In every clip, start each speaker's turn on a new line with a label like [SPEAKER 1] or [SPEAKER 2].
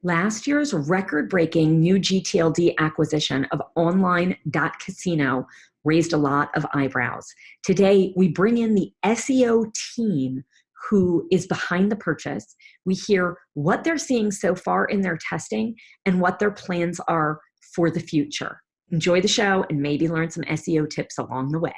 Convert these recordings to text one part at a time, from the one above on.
[SPEAKER 1] Last year's record-breaking new gTLD acquisition of Online.Casino raised a lot of eyebrows. Today, we bring in the SEO team who is behind the purchase. We hear what they're seeing so far in their testing and what their plans are for the future. Enjoy the show and maybe learn some SEO tips along the way.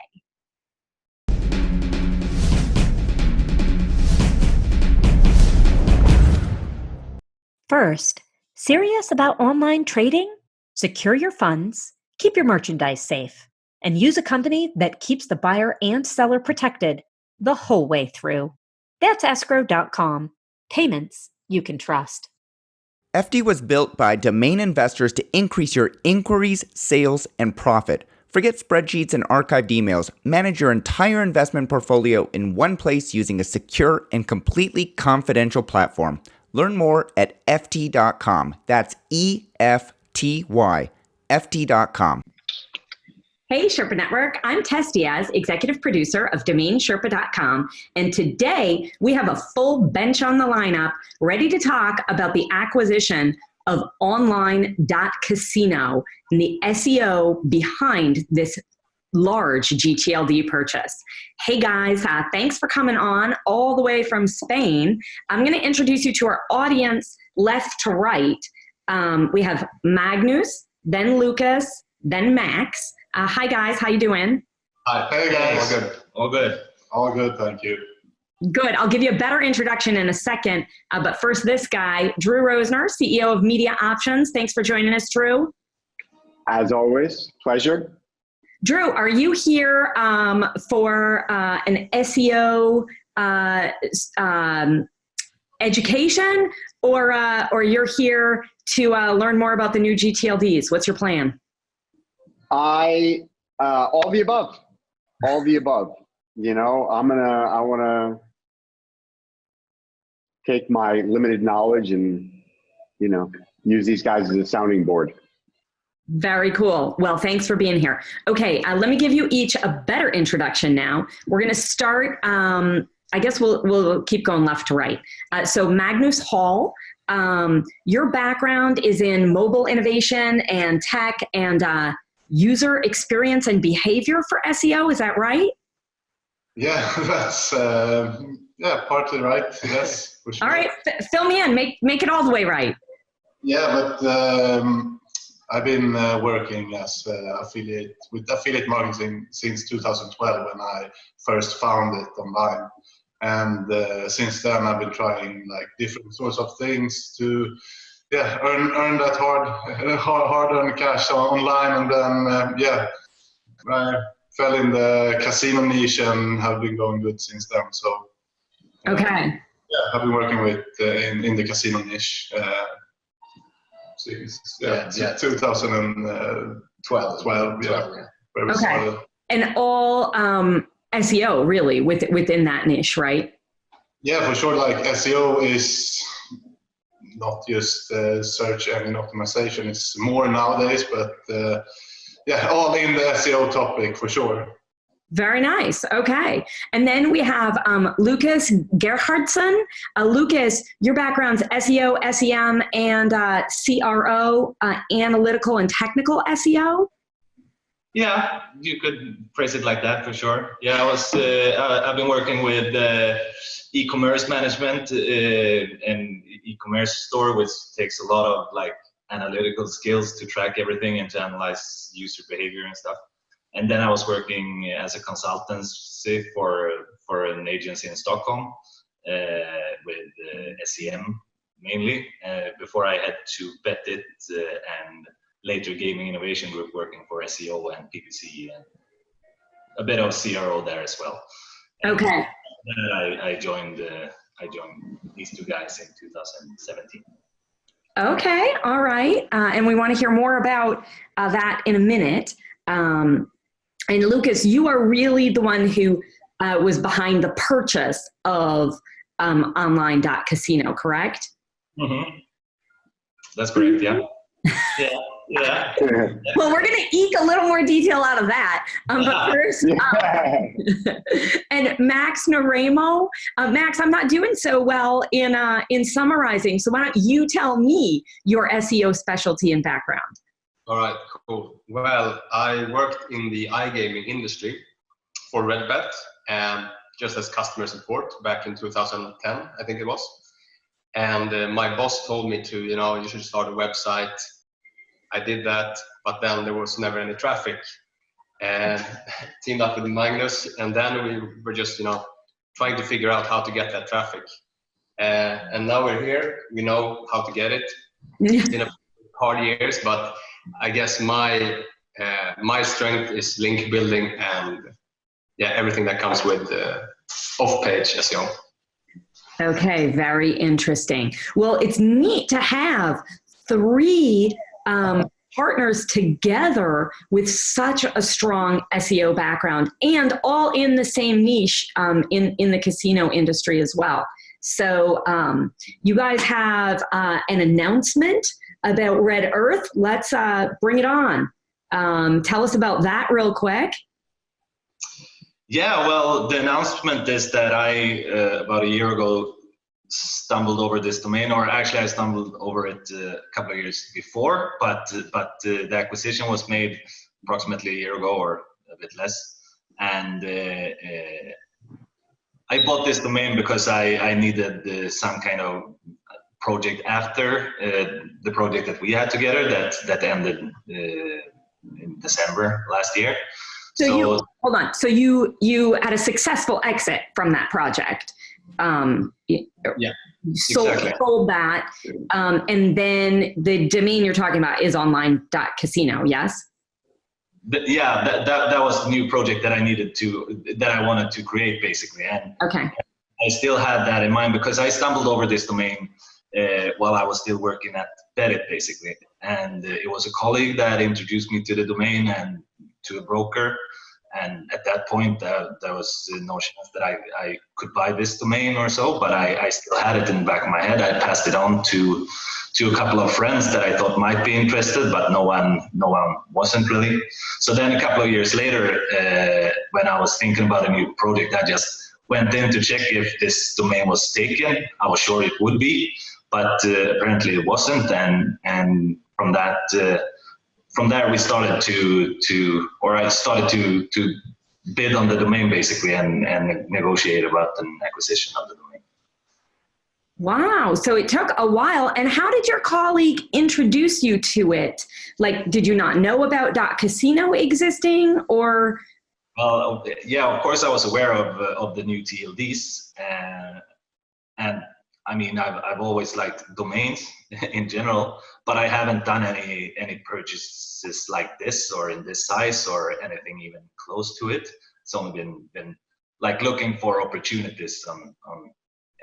[SPEAKER 1] First, serious about online trading? Secure your funds, keep your merchandise safe, and use a company that keeps the buyer and seller protected the whole way through. That's escrow.com. Payments you can trust.
[SPEAKER 2] FD was built by domain investors to increase your inquiries, sales, and profit. Forget spreadsheets and archived emails. Manage your entire investment portfolio in one place using a secure and completely confidential platform. Learn more at ft.com. That's EFTY, ft.com.
[SPEAKER 1] Hey, Sherpa Network. I'm Tess Diaz, executive producer of DomainSherpa.com. And today we have a full bench on the lineup ready to talk about the acquisition of Online.Casino and the SEO behind this large gTLD purchase. Hey guys, thanks for coming on all the way from Spain. I'm going to introduce you to our audience left to right. We have Magnus, then Lucas, then Max. Hi guys, how you doing?
[SPEAKER 3] Hi. Hey guys.
[SPEAKER 4] All good. All good.
[SPEAKER 3] All good, thank you.
[SPEAKER 1] Good. I'll give you a better introduction in a second. But first, this guy, Drew Rosner, CEO of Media Options. Thanks for joining us, Drew.
[SPEAKER 5] As always, pleasure.
[SPEAKER 1] Drew, are you here for an SEO education, or you're here to learn more about the new gTLDs? What's your plan?
[SPEAKER 5] All the above. All the above. You know, I want to take my limited knowledge and, use these guys as a sounding board.
[SPEAKER 1] Very cool. Well, thanks for being here. Okay, let me give you each a better introduction now. We're going to start, I guess we'll keep going left to right. So Magnus Hall, your background is in mobile innovation and tech and user experience and behavior for SEO. Is that right?
[SPEAKER 3] Yeah, that's partly right. Yes, for sure.
[SPEAKER 1] All right, fill me in. Make it all the way right.
[SPEAKER 3] Yeah, but I've been working as affiliate marketing since 2012 when I first found it online, and since then I've been trying like different sorts of things to earn that hard-earned cash online, and then I fell in the casino niche and have been going good since then. So
[SPEAKER 1] okay.
[SPEAKER 3] I've been working with in the casino niche since 2012.
[SPEAKER 1] Okay. And all SEO really within that niche, right?
[SPEAKER 3] Yeah, for sure. Like SEO is not just search engine optimization. It's more nowadays, but all in the SEO topic for sure.
[SPEAKER 1] Very nice. Okay. And then we have Lucas Gerhardsson. Lucas, your background's SEO, SEM, and CRO, analytical and technical SEO.
[SPEAKER 4] Yeah, you could phrase it like that for sure. Yeah, I've been working with e-commerce management and e-commerce store, which takes a lot of like analytical skills to track everything and to analyze user behavior and stuff. And then I was working as a consultancy for an agency in Stockholm with SEM mainly, before I had to bet it and later Gaming Innovation Group working for SEO and PPC and a bit of CRO there as well. And
[SPEAKER 1] okay.
[SPEAKER 4] Then I joined these two guys in 2017.
[SPEAKER 1] Okay. All right. And we want to hear more about that in a minute. And Lucas, you are really the one who was behind the purchase of Online.Casino, correct?
[SPEAKER 4] Mm-hmm. That's correct, yeah. Yeah, yeah.
[SPEAKER 1] Well, we're going to eke a little more detail out of that. But first, and Max Noremo. Max, I'm not doing so well in summarizing. So why don't you tell me your SEO specialty and background?
[SPEAKER 6] All right, cool. Well, I worked in the iGaming industry for Redbet and just as customer support back in 2010, I think it was. And my boss told me to, you should start a website. I did that, but then there was never any traffic. And teamed up with Magnus, and then we were just, trying to figure out how to get that traffic. And now we're here. We know how to get it. It's been a hard years, but I guess my strength is link building and everything that comes with off-page SEO.
[SPEAKER 1] Okay, very interesting. Well, it's neat to have three partners together with such a strong SEO background and all in the same niche in the casino industry as well. So you guys have an announcement about Red Earth. Let's bring it on. Tell us about that real quick.
[SPEAKER 4] Yeah, well, the announcement is that I, about a year ago, stumbled over this domain, or actually I stumbled over it a couple of years before, but the acquisition was made approximately a year ago or a bit less. And I bought this domain because I needed some kind of project after the project that we had together that ended in December last year.
[SPEAKER 1] So hold on. So you had a successful exit from that project.
[SPEAKER 4] Yeah, exactly.
[SPEAKER 1] Sold that. And then the domain you're talking about is Online.Casino, yes?
[SPEAKER 4] That was the new project that I wanted to create basically. And
[SPEAKER 1] okay.
[SPEAKER 4] I still had that in mind because I stumbled over this domain while I was still working at Reddit basically. And it was a colleague that introduced me to the domain and to a broker. And at that point, there was no chance that I could buy this domain or so, but I still had it in the back of my head. I passed it on to a couple of friends that I thought might be interested, but no one wasn't really. So then a couple of years later, when I was thinking about a new project, I just went in to check if this domain was taken. I was sure it would be, but apparently it wasn't. And from that. From there, we started I started to bid on the domain basically and negotiate about an acquisition of the domain.
[SPEAKER 1] Wow. So it took a while. And how did your colleague introduce you to it? Like, did you not know about .casino existing or?
[SPEAKER 4] Well, yeah, of course I was aware of the new TLDs. And I mean, I've always liked domains in general, but I haven't done any purchases like this or in this size or anything even close to it. It's only been like looking for opportunities on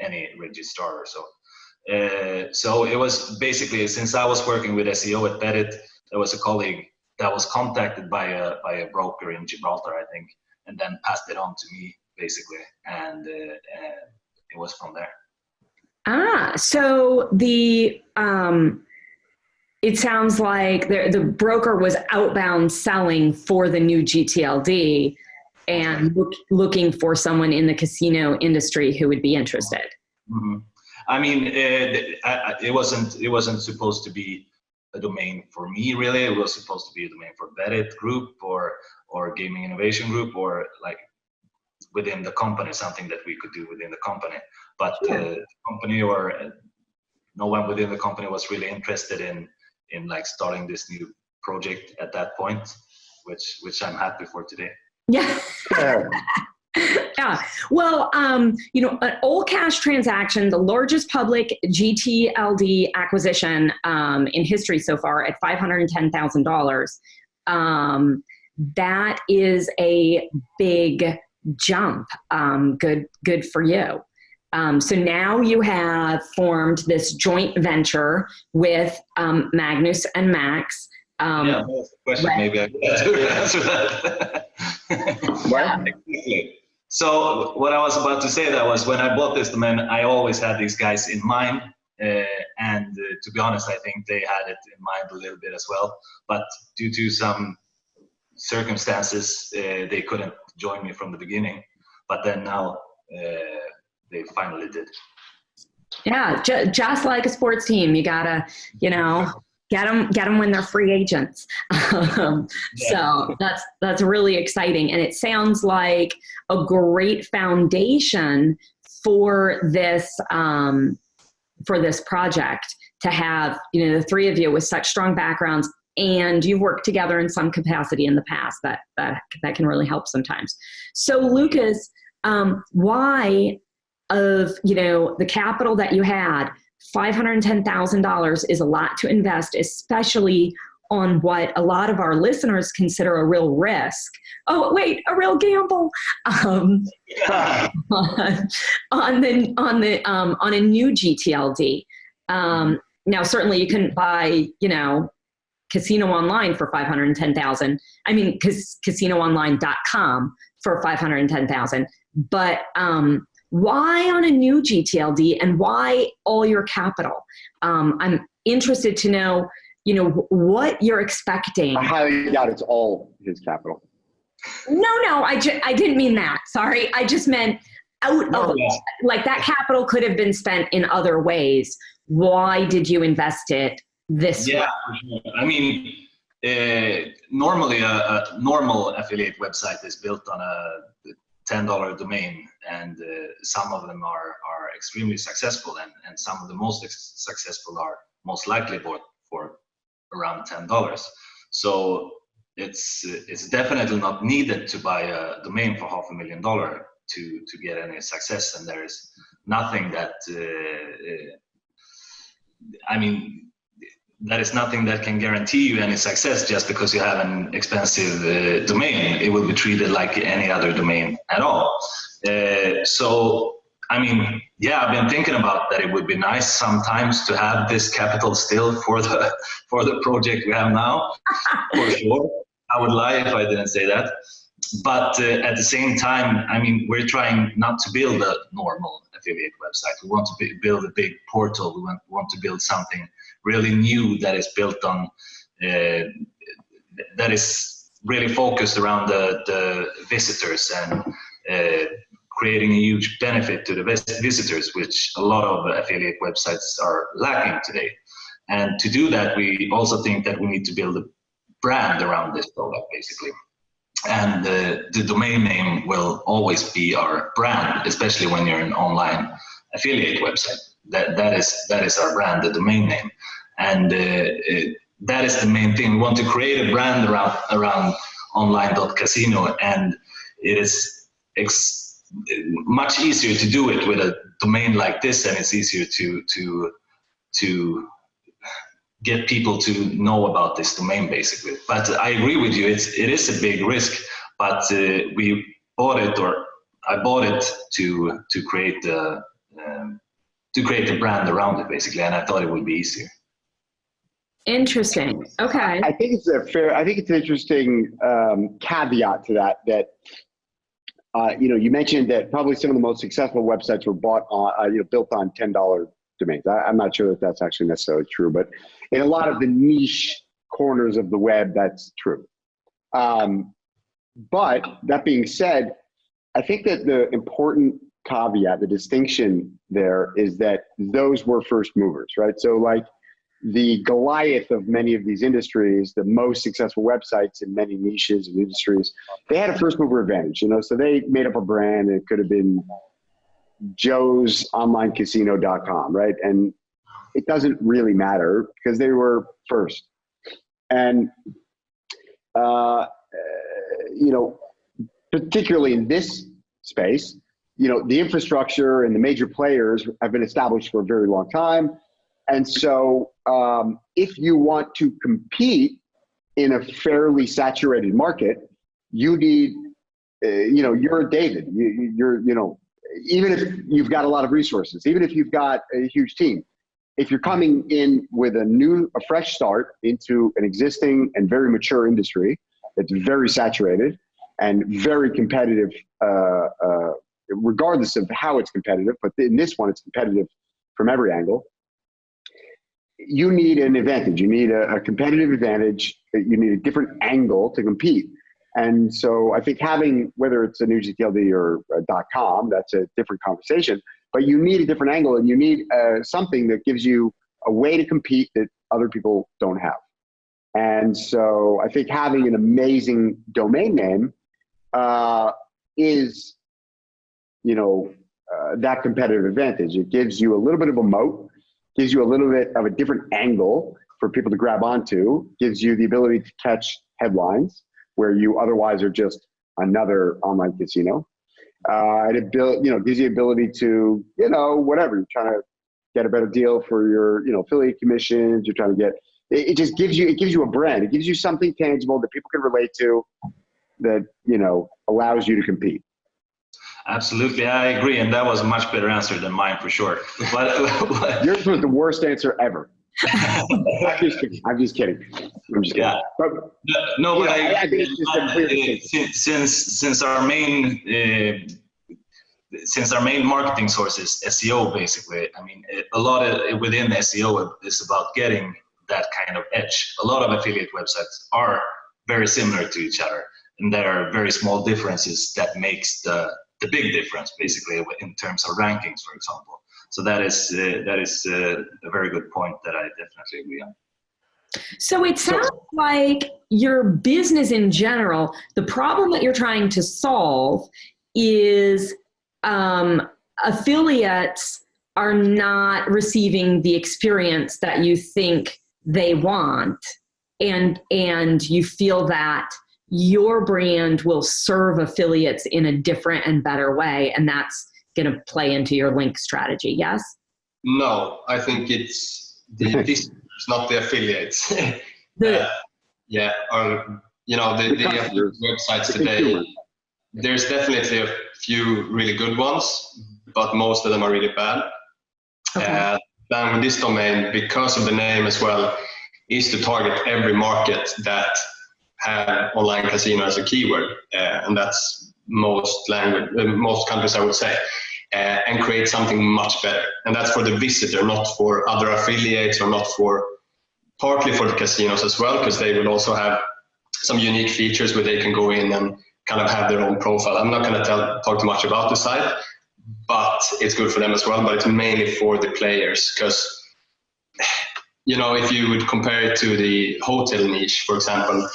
[SPEAKER 4] any registrar or so. So it was basically, since I was working with SEO at Reddit, there was a colleague that was contacted by a broker in Gibraltar, I think, and then passed it on to me basically, and it was from there.
[SPEAKER 1] So it sounds like the broker was outbound selling for the new gTLD and looking for someone in the casino industry who would be interested.
[SPEAKER 4] Mm-hmm. I mean, it wasn't supposed to be a domain for me really. It was supposed to be a domain for Reddit group or gaming innovation group or like within the company, something that we could do within the company. But the company or no one within the company was really interested in like starting this new project at that point, which I'm happy for today.
[SPEAKER 1] Yeah. Yeah. Well, an all-cash transaction, the largest public gTLD acquisition in history so far at $510,000. That is a big jump. Good for you. So now you have formed this joint venture with Magnus and Max.
[SPEAKER 4] Yeah, that's the question. Maybe I could answer that.
[SPEAKER 1] What?
[SPEAKER 4] So what I was about to say that was when I bought this domain, I always had these guys in mind, and to be honest, I think they had it in mind a little bit as well. But due to some circumstances, they couldn't join me from the beginning. But then now they finally did.
[SPEAKER 1] Yeah, just like a sports team, you gotta, you know, get them when they're free agents. So that's really exciting, and it sounds like a great foundation for this project to have, you know, the three of you with such strong backgrounds, and you've worked together in some capacity in the past. That can really help sometimes. So Lucas, why, of, you know, the capital that you had, $510,000 is a lot to invest, especially on what a lot of our listeners consider a real risk. Oh, wait, a real gamble. On a new gTLD. Now, certainly you couldn't buy, you know, Casino Online for $510,000. I mean, casinoonline.com for $510,000. But why on a new gTLD, and why all your capital? I'm interested to know, you know, what you're expecting.
[SPEAKER 5] I highly doubt it's all his capital.
[SPEAKER 1] No, I didn't mean that. Sorry, I just meant like that capital could have been spent in other ways. Why did you invest it this way?
[SPEAKER 4] Yeah, for sure. I mean, normally a normal affiliate website is built on a $10 domain, and some of them are extremely successful, and some of the most successful are most likely bought for around $10. So it's definitely not needed to buy a domain for $500,000 to get any success, and there is nothing that I mean, that is nothing that can guarantee you any success just because you have an expensive domain. It will be treated like any other domain at all. So, I mean, yeah, I've been thinking about that. It would be nice sometimes to have this capital still for the project we have now, for sure. I would lie if I didn't say that. But at the same time, I mean, we're trying not to build a normal affiliate website. We want to build a big portal. We want to build something really new that is built on, that is really focused around the visitors, and creating a huge benefit to the visitors, which a lot of affiliate websites are lacking today. And to do that, we also think that we need to build a brand around this product, basically. And the domain name will always be our brand, especially when you're an online affiliate website. That is our brand, the domain name. And that is the main thing. We want to create a brand around Online.Casino, and it is much easier to do it with a domain like this, and it's easier to get people to know about this domain, basically. But I agree with you, it is a big risk, but we bought it, or I bought it to create the brand around it, basically, and I thought it would be easier.
[SPEAKER 1] Interesting. Okay.
[SPEAKER 5] I think it's an interesting caveat to that you know, you mentioned that probably some of the most successful websites were bought on, built on $10 domains. I'm not sure that that's actually necessarily true, but in a lot of the niche corners of the web, that's true. But that being said, I think that the important caveat, the distinction there, is that those were first movers, right? So like the Goliath of many of these industries, the most successful websites in many niches and industries, they had a first mover advantage, you know, so they made up a brand. It could have been Joe's Online.Casino.com, right? And it doesn't really matter because they were first. And, you know, particularly in this space, you know, the infrastructure and the major players have been established for a very long time. And so if you want to compete in a fairly saturated market, you need, you know, you're a David. You're, you know, even if you've got a lot of resources, even if you've got a huge team, if you're coming in with a fresh start into an existing and very mature industry that's very saturated and very competitive, regardless of how it's competitive, but in this one, it's competitive from every angle. you need an advantage. You need a competitive advantage. You need a different angle to compete. And so I think having, whether it's a new gTLD or a .com, that's a different conversation, but you need a different angle, and you need something that gives you a way to compete that other people don't have. And so I think having an amazing domain name is, that competitive advantage. It gives you a little bit of a moat, gives you a little bit of a different angle for people to grab onto, gives you the ability to catch headlines where you otherwise are just another online casino. And it gives you the ability to, whatever, you're trying to get a better deal for your, affiliate commissions, you're trying to get, it just gives you a brand. It gives you something tangible that people can relate to that, allows you to compete.
[SPEAKER 4] Absolutely, I agree, and that was a much better answer than mine for sure. But
[SPEAKER 5] yours was the worst answer ever. I'm just kidding.
[SPEAKER 4] Yeah.
[SPEAKER 5] But,
[SPEAKER 4] no, but
[SPEAKER 5] I think it's just a clear
[SPEAKER 4] since our main marketing source is SEO, basically. I mean, a lot of within SEO is about getting that kind of edge. A lot of affiliate websites are very similar to each other, and there are very small differences that makes the big difference, basically, in terms of rankings, for example. So that is a very good point that I definitely agree on.
[SPEAKER 1] So it sounds like your business in general, the problem that you're trying to solve is affiliates are not receiving the experience that you think they want, and you feel that your brand will serve affiliates in a different and better way, and that's going to play into your link strategy. Yes?
[SPEAKER 6] No, I think it's it's not the affiliates. The websites today, there's definitely a few really good ones, but most of them are really bad.
[SPEAKER 1] Okay.
[SPEAKER 6] Then with this domain, because of the name as well, is to target every market that have online casino as a keyword, and that's most countries, I would say, and create something much better. And that's for the visitor, not for other affiliates, or not partly for the casinos as well, because they will also have some unique features where they can go in and kind of have their own profile. I'm not going to talk too much about the site, but it's good for them as well. But it's mainly for the players, because if you would compare it to the hotel niche, for example,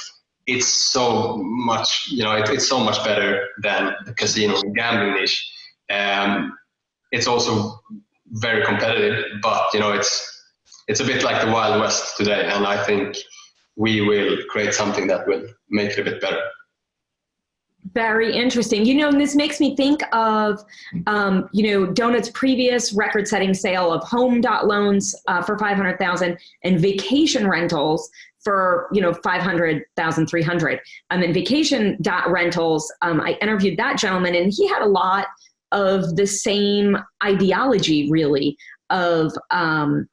[SPEAKER 6] it's so much, it's so much better than the casino and gambling niche. It's also very competitive, but it's a bit like the Wild West today, and I think we will create something that will make it a bit better.
[SPEAKER 1] Very interesting. And this makes me think of, Donut's previous record-setting sale of home.loans for $500,000 and vacation rentals for, $500,300. In vacation.rentals, I interviewed that gentleman, and he had a lot of the same ideology, really, of,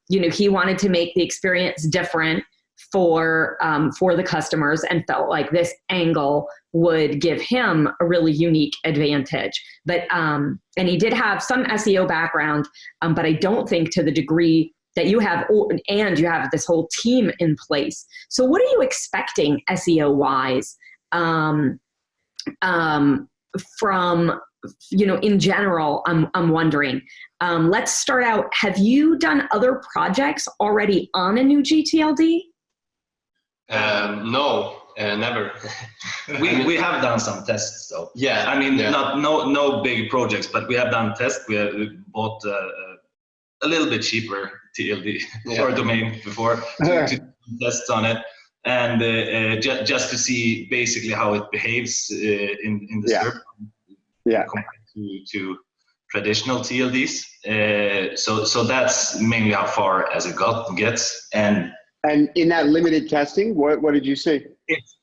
[SPEAKER 1] he wanted to make the experience different for the customers, and felt like this angle would give him a really unique advantage. But and he did have some SEO background, but I don't think to the degree that you have, and you have this whole team in place. So what are you expecting SEO wise from, in general? I'm wondering. Let's start out. Have you done other projects already on a new gTLD?
[SPEAKER 6] No, never.
[SPEAKER 4] We have done some tests, though.
[SPEAKER 6] Yeah.
[SPEAKER 4] I mean, no big projects, but we have done tests. We bought a little bit cheaper TLD or domain before to test on it, and just to see basically how it behaves in the SERP compared to traditional TLDs. So that's mainly how far as it gets.
[SPEAKER 5] And in that limited testing, what did you see?
[SPEAKER 6] It's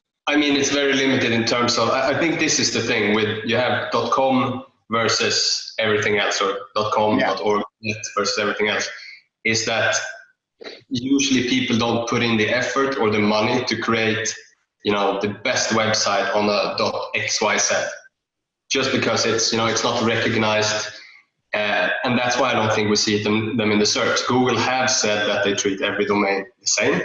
[SPEAKER 6] very limited in terms of, I think this is the thing with, you have .com versus everything else, or .com, .org versus everything else, is that usually people don't put in the effort or the money to create, the best website on a .xyz, just because it's, it's not recognized. And that's why I don't think we see them in the search. Google have said that they treat every domain the same.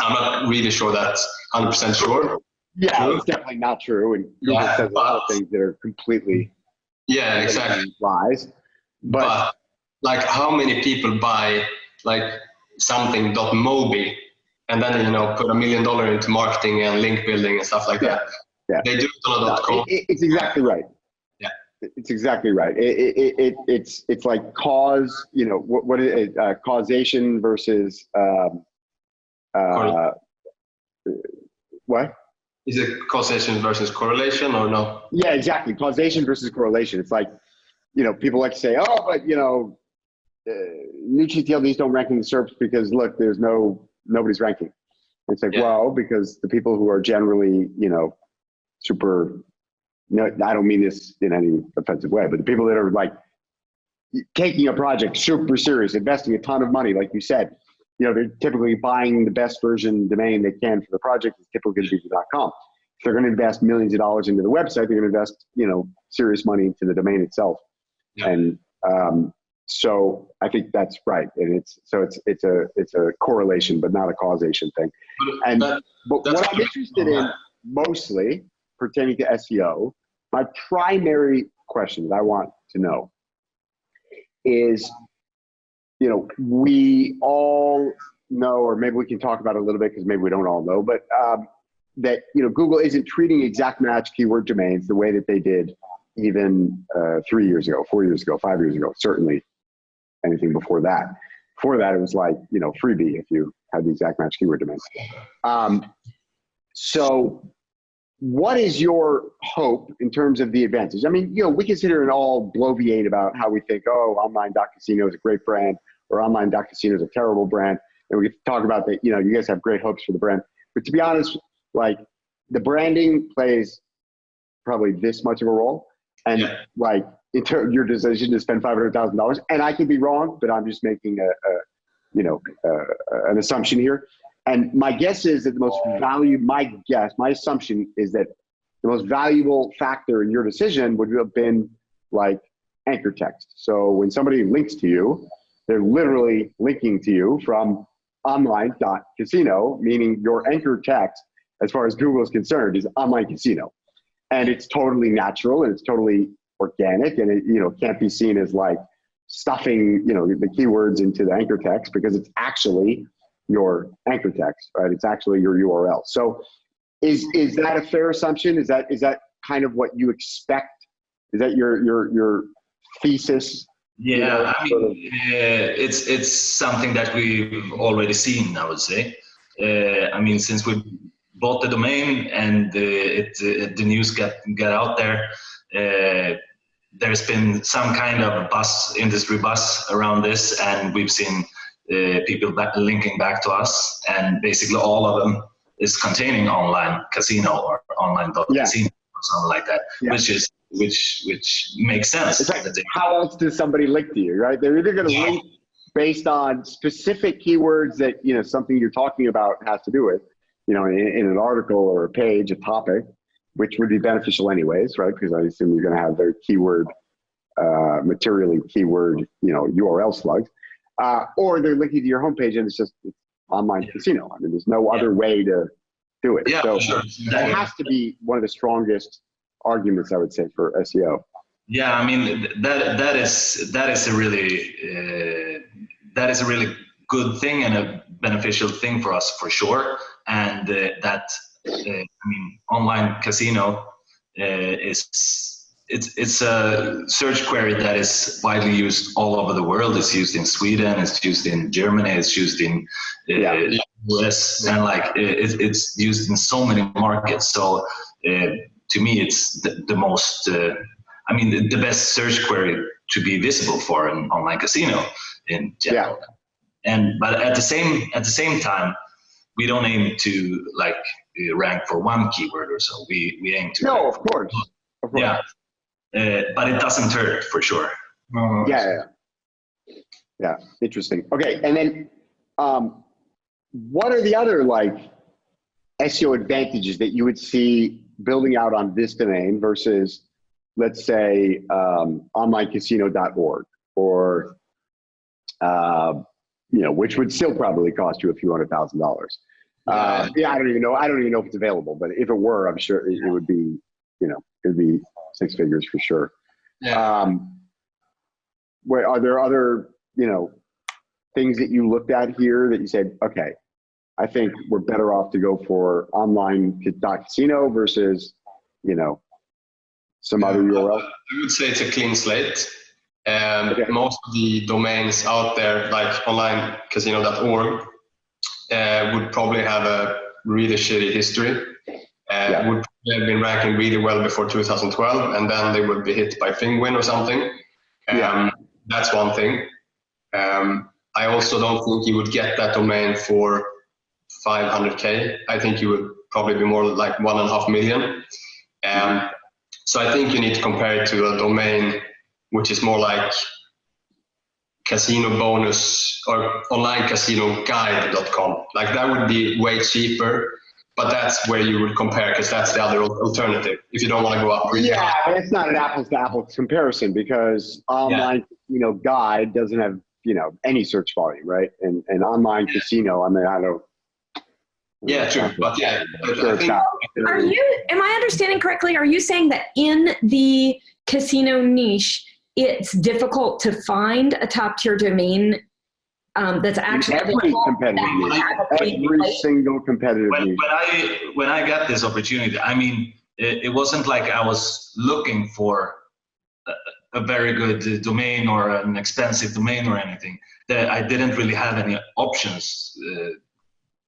[SPEAKER 6] I'm not really sure that's 100% sure.
[SPEAKER 5] Yeah,
[SPEAKER 6] True.
[SPEAKER 5] it's definitely not true. And Google says a lot of things that are completely
[SPEAKER 6] exactly
[SPEAKER 5] lies.
[SPEAKER 6] But like, how many people buy like something .mobi and then put $1 million into marketing and link building and stuff like that?
[SPEAKER 5] Yeah.
[SPEAKER 6] They do it on a .com.
[SPEAKER 5] It's exactly right.
[SPEAKER 6] Yeah,
[SPEAKER 5] it's exactly right. It's like cause. What is it? Causation versus what?
[SPEAKER 6] Is it causation versus correlation or no?
[SPEAKER 5] Yeah, exactly. Causation versus correlation. It's like, people like to say, oh, but new gTLDs don't rank in the SERPs because look, there's nobody's ranking. It's like, well, because the people who are generally, super, I don't mean this in any offensive way, but the people that are like taking a project super serious, investing a ton of money, like you said, they're typically buying the best version domain they can for the project. It's typically going to be .com. If they're going to invest millions of dollars into the website, they're going to invest, serious money into the domain itself. Yeah. And so I think that's right. And it's a correlation, but not a causation thing. But what I'm interested in mostly pertaining to SEO, my primary question that I want to know is, we all know, or maybe we can talk about it a little bit because maybe we don't all know, but that, Google isn't treating exact match keyword domains the way that they did even 3 years ago, 4 years ago, 5 years ago, certainly anything before that. Before that, it was like, freebie if you had the exact match keyword domains. So what is your hope in terms of the advantage? I mean, we can sit here and all bloviate about how we think, oh, Online.Casino is a great brand, or Online.Casino is a terrible brand. And we can talk about that, you guys have great hopes for the brand. But to be honest, like, the branding plays probably this much of a role. And like, in terms of your decision to spend $500,000, and I could be wrong, but I'm just making an assumption here. And my guess is that my assumption is that the most valuable factor in your decision would have been like anchor text. So when somebody links to you, they're literally linking to you from Online.Casino, meaning your anchor text, as far as Google is concerned, is Online.Casino. And it's totally natural and it's totally organic, and it can't be seen as like stuffing the keywords into the anchor text, because it's actually your anchor text, right? It's actually your URL. So is that a fair assumption? Is that kind of what you expect? Is that your thesis?
[SPEAKER 4] Yeah, I mean, it's something that we've already seen, I would say. I mean, since we bought the domain and the news got out there, there's been some kind of industry buzz around this, and we've seen people linking back to us, and basically all of them is containing Online.Casino or Online.Casino or something like that, which makes sense.
[SPEAKER 5] It's like, how else does somebody link to you, right? They're either going to link based on specific keywords that something you're talking about has to do with, in an article or a page, a topic, which would be beneficial anyways, right? Because I assume you're going to have their keyword, materially keyword, URL slugs. Or they're linking to your homepage and it's Online.Casino. I mean, there's no other way to do it.
[SPEAKER 4] Yeah,
[SPEAKER 5] so
[SPEAKER 4] sure.
[SPEAKER 5] That has to be one of the strongest arguments, I would say, for SEO.
[SPEAKER 4] Yeah, I mean, that is a really good thing and a beneficial thing for us, for sure. And I mean, Online.Casino it's a search query that is widely used all over the world. It's used in Sweden, it's used in Germany, it's used in US, and like it's used in so many markets. So to me, it's the most, I mean, the best search query to be visible for an Online.Casino in general. But at the same time, we don't aim to like rank for one keyword or so. We aim to.
[SPEAKER 5] No, of course.
[SPEAKER 4] Yeah. But it doesn't hurt, for sure.
[SPEAKER 5] Yeah. Interesting. Okay. And then what are the other like SEO advantages that you would see building out on this domain versus, let's say, onlinecasino.org? or, which would still probably cost you a few $100,000. I don't even know if it's available, but if it were, I'm sure it would be, it'd be six figures for sure.
[SPEAKER 6] Yeah.
[SPEAKER 5] Are there other, things that you looked at here that you said, okay, I think we're better off to go for Online.Casino versus, some other URL?
[SPEAKER 6] I would say it's a clean slate. And most of the domains out there, like Online.Casino.org, would probably have a really shitty history. Would probably have been ranking really well before 2012, and then they would be hit by Penguin or something. That's one thing. I also don't think you would get that domain for 500K. I think you would probably be more like 1.5 million. So I think you need to compare it to a domain which is more like casino bonus or Online.Casino.guide.com. Like that would be way cheaper, but that's where you would compare because that's the other alternative if you don't want to go up really high.
[SPEAKER 5] But it's not an apples to apples comparison because Online Guide doesn't have any search volume, right? And Online Casino, I mean, I don't.
[SPEAKER 6] Yeah, true. But yeah, I think,
[SPEAKER 1] am I understanding correctly? Are you saying that in the casino niche, it's difficult to find a top tier domain that's actually
[SPEAKER 5] every single competitive niche?
[SPEAKER 4] When I got this opportunity, I mean, it wasn't like I was looking for a very good domain or an expensive domain or anything. I didn't really have any options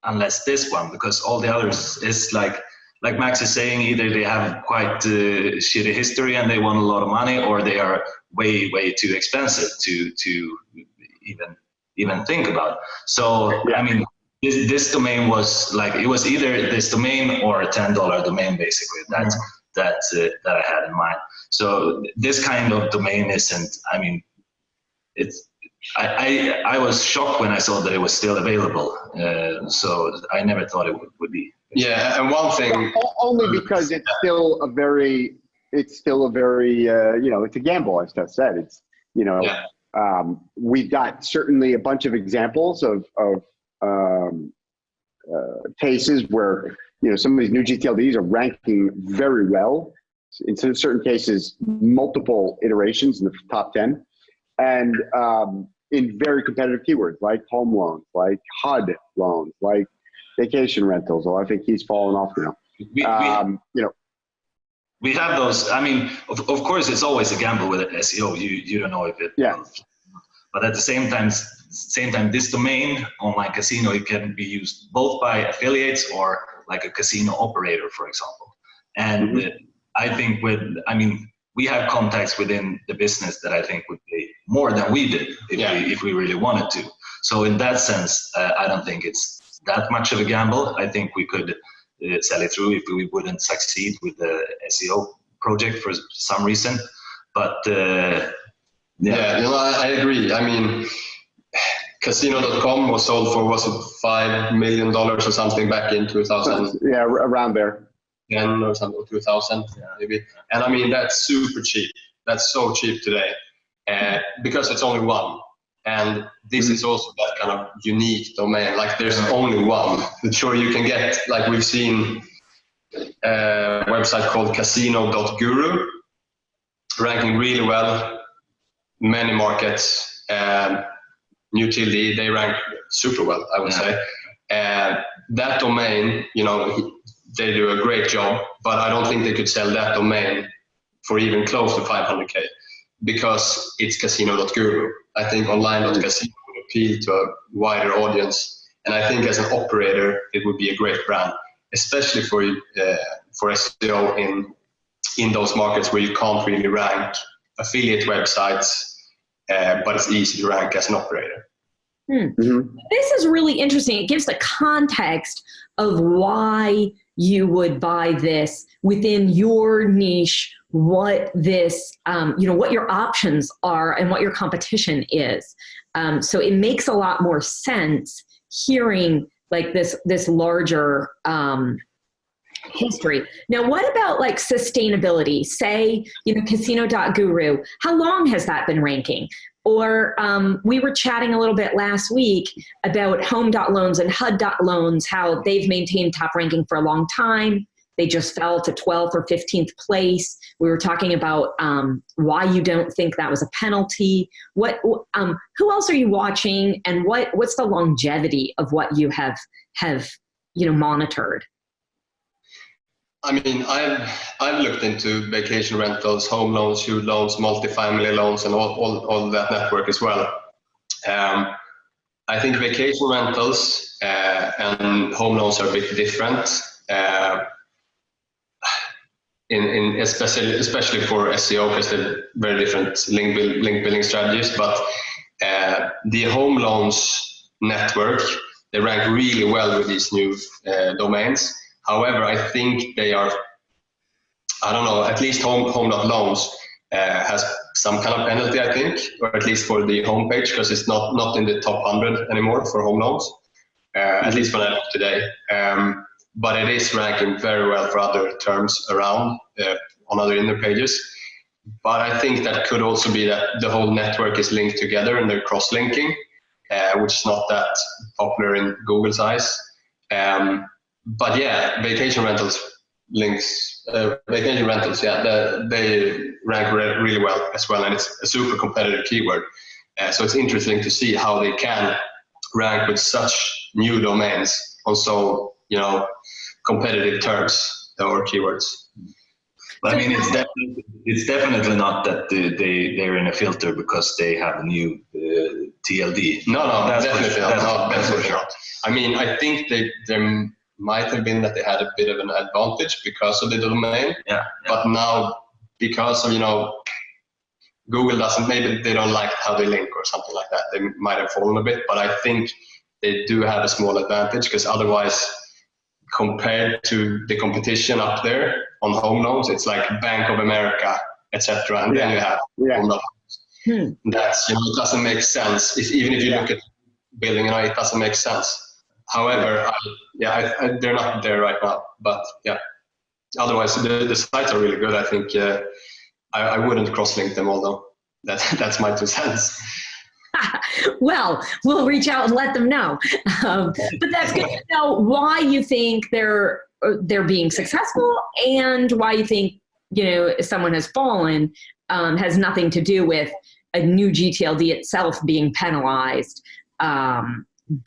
[SPEAKER 4] unless this one, because all the others is like Max is saying, either they have quite shitty history and they want a lot of money, or they are way too expensive to even think about. So I mean, this domain was like, it was either this domain or a $10 domain basically that I had in mind. So this kind of domain isn't, I mean, I was shocked when I saw that it was still available. So I never thought it would be.
[SPEAKER 6] Yeah, and one thing.
[SPEAKER 5] Only because it's still a very, it's a gamble, as Steph said. It's, we've got certainly a bunch of examples of cases where, some of these new gTLDs are ranking very well. In certain cases, multiple iterations in the top 10. And in very competitive keywords like home loans, like HUD loans, like vacation rentals. Well, I think he's fallen off now.
[SPEAKER 4] We have those. I mean, of course, it's always a gamble with SEO. You don't know if it.
[SPEAKER 5] Yeah.
[SPEAKER 4] But at the same time, this domain, Online Casino, it can be used both by affiliates or like a casino operator, for example. And I think we have contacts within the business that I think would pay more than we did if we really wanted to. So in that sense, I don't think it's that much of a gamble. I think we could sell it through if we wouldn't succeed with the SEO project for some reason. But
[SPEAKER 6] I agree. I mean, Casino.com was sold for, was it $5 million or something back in 2000?
[SPEAKER 5] Yeah, around there.
[SPEAKER 6] 10 or something, 2000 maybe. And I mean, that's super cheap. That's so cheap today because it's only one. And this is also that kind of unique domain. Like there's only one. Sure, you can get, like we've seen a website called casino.guru ranking really well, many markets, new TLD, they rank super well, I would say. And that domain, they do a great job, but I don't think they could sell that domain for even close to 500K because it's casino.guru. I think Online.Casino would appeal to a wider audience. And I think as an operator, it would be a great brand, especially for SEO in those markets where you can't really rank affiliate websites, but it's easy to rank as an operator.
[SPEAKER 1] This is really interesting. It gives the context of why you would buy this within your niche, what this, what your options are and what your competition is. So it makes a lot more sense hearing like this larger history. Now, what about like sustainability? Say, casino.guru, how long has that been ranking? Or we were chatting a little bit last week about home.loans and HUD.loans, how they've maintained top ranking for a long time. They just fell to 12th or 15th place. We were talking about why you don't think that was a penalty. Who else are you watching, and what's the longevity of what you have monitored?
[SPEAKER 6] I mean, I've looked into vacation rentals, home loans, student loans, multifamily loans, and all that network as well. I think vacation rentals and home loans are a bit different, in especially for SEO, because they're very different link building strategies. But the home loans network, they rank really well with these new domains. However, I think they are, I don't know, at least home.loans has some kind of penalty, I think, or at least for the homepage, because it's not in the top 100 anymore for home loans, at least when I look today. But it is ranking very well for other terms around on other inner pages. But I think that could also be that the whole network is linked together and they're cross-linking, which is not that popular in Google's eyes. But yeah, vacation rentals, yeah, they rank really well as well, and it's a super competitive keyword. So it's interesting to see how they can rank with such new domains on so competitive terms or keywords.
[SPEAKER 7] I mean, it's definitely not that they're in a filter because they have a new TLD.
[SPEAKER 6] No, that's definitely not. That's for sure. I mean, I think there might have been that they had a bit of an advantage because of the domain. Yeah. But now, because of Google maybe they don't like how they link or something like that. They might have fallen a bit, but I think they do have a small advantage, because otherwise, compared to the competition up there on home loans, it's like Bank of America, etc. And then you have home loans. That's it doesn't make sense. Even if you look at building, it doesn't make sense. However, they're not there right now. But yeah, otherwise the sites are really good. I think I wouldn't cross-link them, although that's my 2 cents.
[SPEAKER 1] Well, we'll reach out and let them know. But that's good to know why you think they're being successful, and why you think someone has fallen has nothing to do with a new gTLD itself being penalized.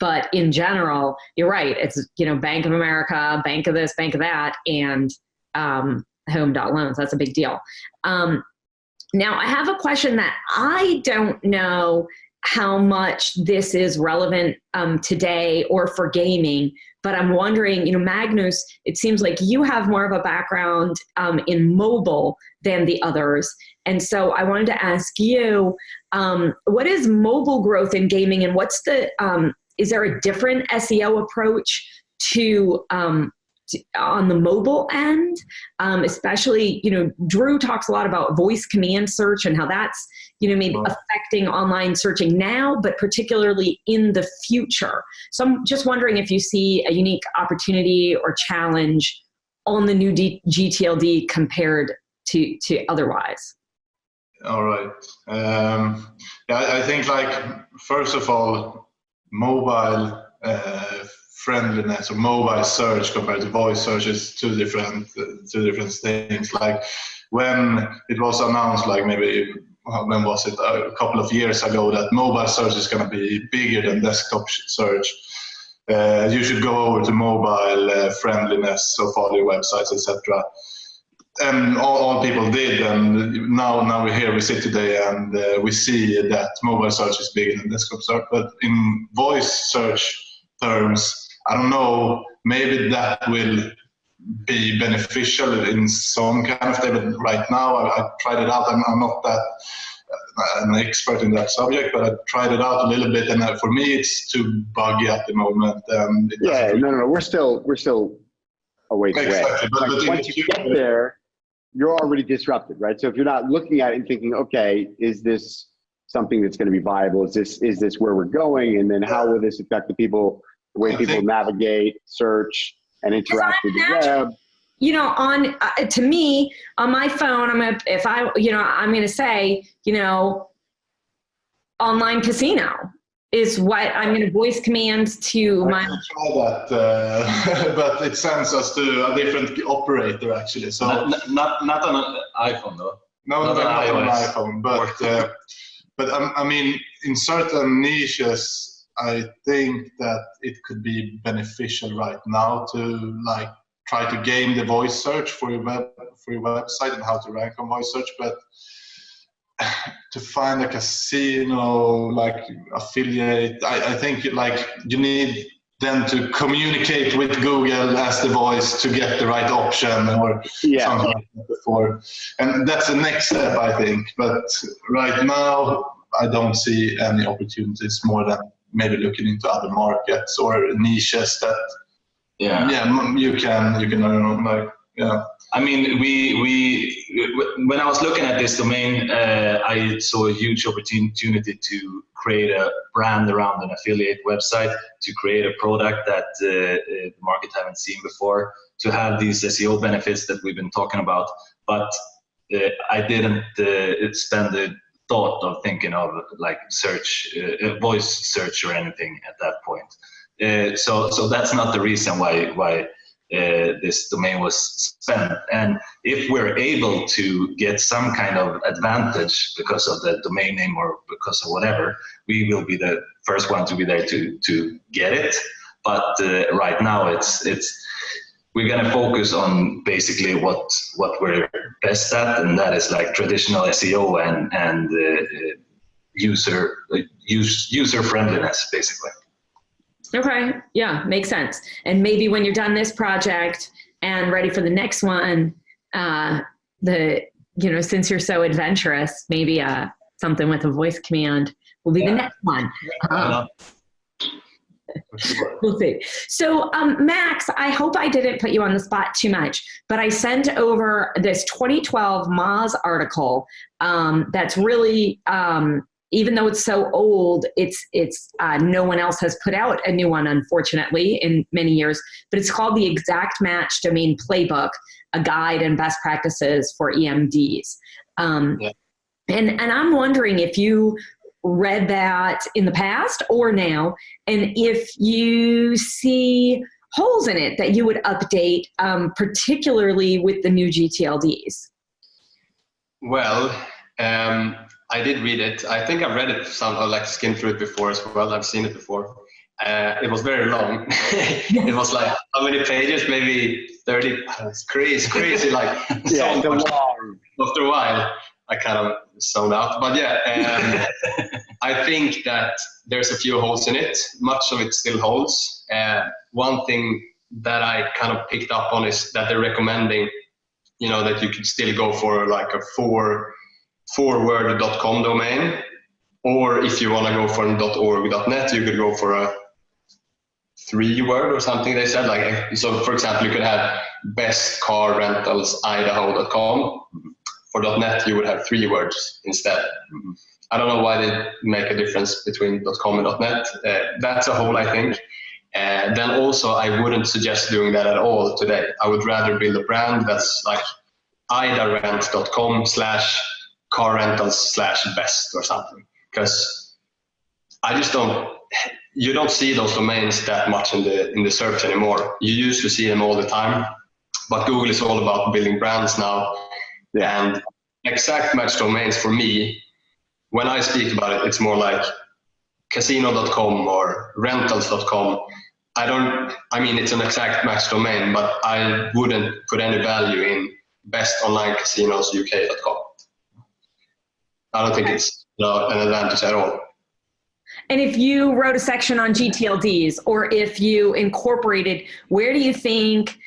[SPEAKER 1] But in general, you're right. It's Bank of America, Bank of this, Bank of that, and home.loans. That's a big deal. Now, I have a question that I don't know how much this is relevant today or for gaming, but I'm wondering, Magnus, it seems like you have more of a background in mobile than the others. And so I wanted to ask you, what is mobile growth in gaming, and what's is there a different SEO approach to on the mobile end, especially, Drew talks a lot about voice command search and how that's, maybe affecting online searching now, but particularly in the future. So I'm just wondering if you see a unique opportunity or challenge on the new gTLD compared to otherwise.
[SPEAKER 3] All right. I think, first of all, mobile friendliness or mobile search compared to voice search is two different things. Like when it was announced, maybe when was it, a couple of years ago, that mobile search is going to be bigger than desktop search. You should go over to mobile friendliness of all your websites, etc. And all people did, and now we're here. We sit today, and we see that mobile search is bigger than desktop search. But in voice search terms, I don't know, maybe that will be beneficial in some kind of way, but right now I tried it out. I'm not that an expert in that subject, but I tried it out a little bit, and for me it's too buggy at the moment.
[SPEAKER 5] We're still a ways away.
[SPEAKER 3] Exactly. But
[SPEAKER 5] once you get there, you're already disrupted, right? So if you're not looking at it and thinking, okay, is this something that's going to be viable? Is this where we're going? And then how will this affect the way people navigate, search, and interact with the web?
[SPEAKER 1] To me, on my phone, I'm going to say, Online.Casino is what I'm going to voice command to
[SPEAKER 3] I
[SPEAKER 1] my.
[SPEAKER 3] can try that, but it sends us to a different operator actually. So
[SPEAKER 7] not on an iPhone though.
[SPEAKER 3] no,
[SPEAKER 7] not
[SPEAKER 3] not
[SPEAKER 7] on
[SPEAKER 3] on
[SPEAKER 7] iOS.
[SPEAKER 3] iPhone, but I mean, in certain niches, I think that it could be beneficial right now to like try to game the voice search for your website and how to rank on voice search, but to find a casino like affiliate, I think like you need them to communicate with Google as the voice to get the right option or something like that before. And that's the next step, I think. But right now, I don't see any opportunities more than maybe looking into other markets or niches that you can like, yeah.
[SPEAKER 7] I mean, when I was looking at this domain, I saw a huge opportunity to create a brand around an affiliate website, to create a product that the market haven't seen before, to have these SEO benefits that we've been talking about. But I didn't spend the thought of thinking of like search, voice search or anything at that point. So that's not the reason why this domain was spent. And if we're able to get some kind of advantage because of the domain name or because of whatever, we will be the first one to be there to get it. But right now it's we're going to focus on basically what we're best at, and that is like traditional SEO and user friendliness basically.
[SPEAKER 1] Okay. Yeah, makes sense. And maybe when you're done this project and ready for the next one, since you're so adventurous, maybe something with a voice command will be the next one. We'll see. So, Max, I hope I didn't put you on the spot too much, but I sent over this 2012 Moz article that's really, even though it's so old, it's no one else has put out a new one, unfortunately, in many years. But it's called the Exact Match Domain Playbook: A Guide and Best Practices for EMDs. And I'm wondering if you read that in the past or now, and if you see holes in it that you would update, particularly with the new gTLDs.
[SPEAKER 6] Well, I did read it. I think I've read it, like skimmed through it before as well. I've seen it before. It was very long. It was like, how many pages? Maybe 30. It's crazy. Like, so much. After a while, I kind of zoned out. But yeah, I think that there's a few holes in it. Much of it still holds. One thing that I kind of picked up on is that they're recommending, that you could still go for like a four-word.com domain, or if you want to go for an .org.net, you could go for a 3-word or something. They said, like, so for example, you could have bestcarrentalsidaho.com. For .net, you would have 3 words instead. I don't know why they make a difference between .com and .net. That's a hole, I think. Then also, I wouldn't suggest doing that at all today. I would rather build a brand that's like idarent.com/car-rentals/best or something, because you don't see those domains that much in the search anymore. You used to see them all the time, but Google is all about building brands now. And exact match domains for me, when I speak about it, it's more like casino.com or rentals.com. It's an exact match domain, but I wouldn't put any value in bestonlinecasinosuk.com. I don't think it's an advantage at all.
[SPEAKER 1] And if you wrote a section on gTLDs, or if you incorporated, where do you think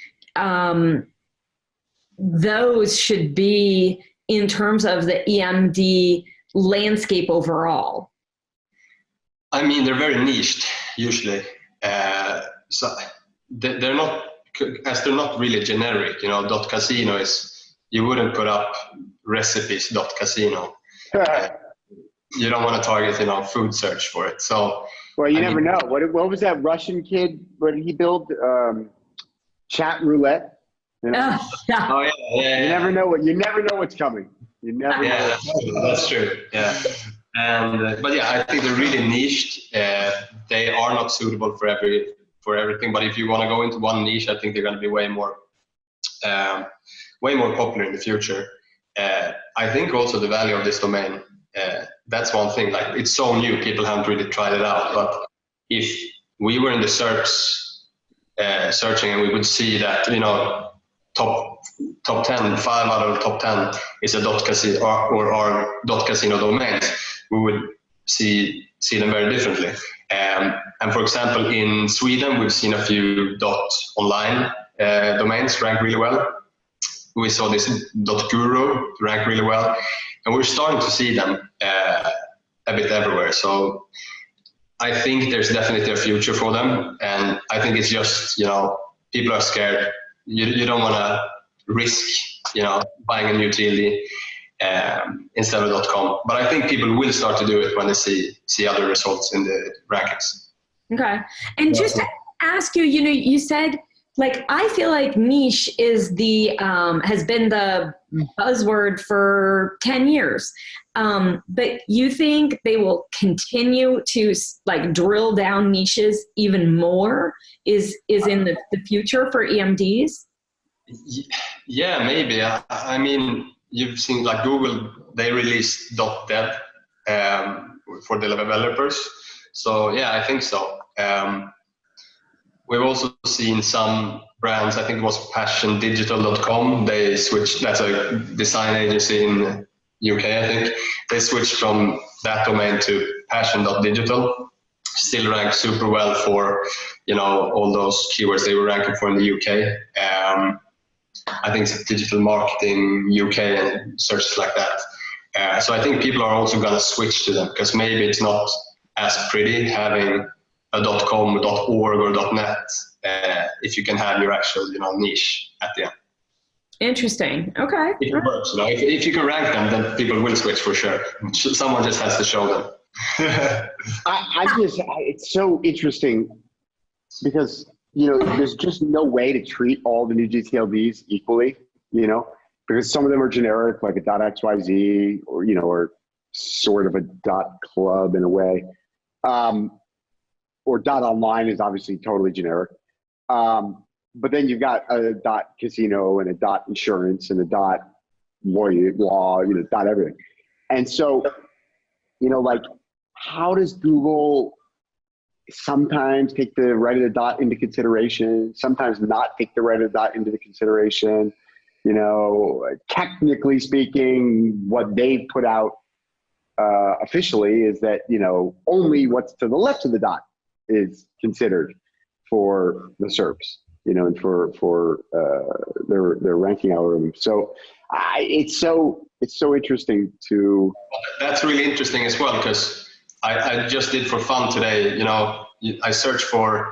[SPEAKER 1] those should be in terms of the EMD landscape overall?
[SPEAKER 6] I mean, they're very niched usually. So they're not, as they're not really generic. .casino is, you wouldn't put up recipes.casino. You don't want to target, food search for it. So,
[SPEAKER 5] well, you never know. What was that Russian kid? What did he build? Chat roulette.
[SPEAKER 1] Yeah.
[SPEAKER 6] Oh yeah.
[SPEAKER 5] You never know what's coming. You never know.
[SPEAKER 6] That's true. Yeah. But yeah, I think they're really niched. They are not suitable for everything. But if you want to go into one niche, I think they're going to be way more popular in the future. I think also the value of this domain. That's one thing. Like, it's so new, people haven't really tried it out. But if we were in the SERPs searching, and we would see that, you know, top 10, 5 out of the top 10 is a .casino or are .casino domains, we would see them very differently. And for example, in Sweden, we've seen a few .online domains rank really well. We saw this .guru rank really well, and we're starting to see them a bit everywhere. So I think there's definitely a future for them, and I think it's just, you know, people are scared. You don't want to risk, you know, buying a new TLD instead of .com. But I think people will start to do it when they see other results in the rankings.
[SPEAKER 1] Okay. And just to ask you, you know, you said, like, I feel like niche is has been the buzzword for 10 years. But you think they will continue to, like, drill down niches even more is in the future for EMDs?
[SPEAKER 6] Yeah, maybe. I mean, you've seen, like, Google, they released .dev for the developers. So yeah, I think so. We've also seen some brands, I think it was passiondigital.com, they switched, that's a design agency in UK, I think. They switched from that domain to passion.digital. Still ranked super well for, you know, all those keywords they were ranking for in the UK. I think it's digital marketing UK and searches like that. So I think people are also going to switch to them, because maybe it's not as pretty having a .com, .org, or .net if you can have your actual, you know, niche at the end.
[SPEAKER 1] Interesting. Okay.
[SPEAKER 6] It works. You know, if you can rank them, then people will switch for sure. Someone just has to show them.
[SPEAKER 5] It's so interesting because, you know, there's just no way to treat all the new gTLDs equally, you know, because some of them are generic, like a .xyz, or, you know, or sort of a .club in a way. Or .online is obviously totally generic. But then you've got a .casino and a .insurance and a .law, you know, .everything. And so, you know, like, how does Google sometimes take the right of the dot into consideration, sometimes not take the right of the dot into the consideration? You know, technically speaking, what they put out officially is that, you know, only what's to the left of the dot is considered for the SERPs, you know, and for their ranking algorithm. So it's so interesting to.
[SPEAKER 6] That's really interesting as well, because I just did for fun today. You know, I searched for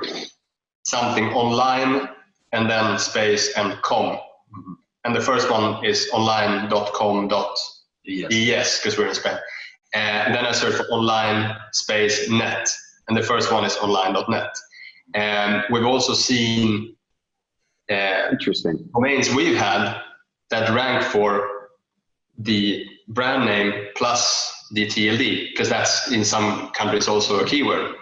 [SPEAKER 6] something online and then space and com, and the first one is online.com.es because we're in Spain. And then I searched for online space net, and the first one is online.net. And we've also seen
[SPEAKER 5] interesting
[SPEAKER 6] domains we've had that rank for the brand name plus the TLD, because that's in some countries also a keyword.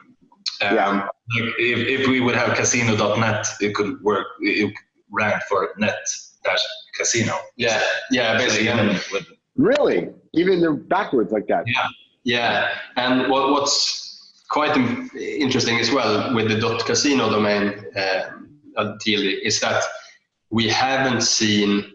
[SPEAKER 7] If we would have casino.net, it could work. It rank for net-casino.
[SPEAKER 6] Yeah, basically.
[SPEAKER 5] Really? Even they're backwards like that?
[SPEAKER 6] Yeah. And what's quite interesting as well with the .casino domain TLD is that we haven't seen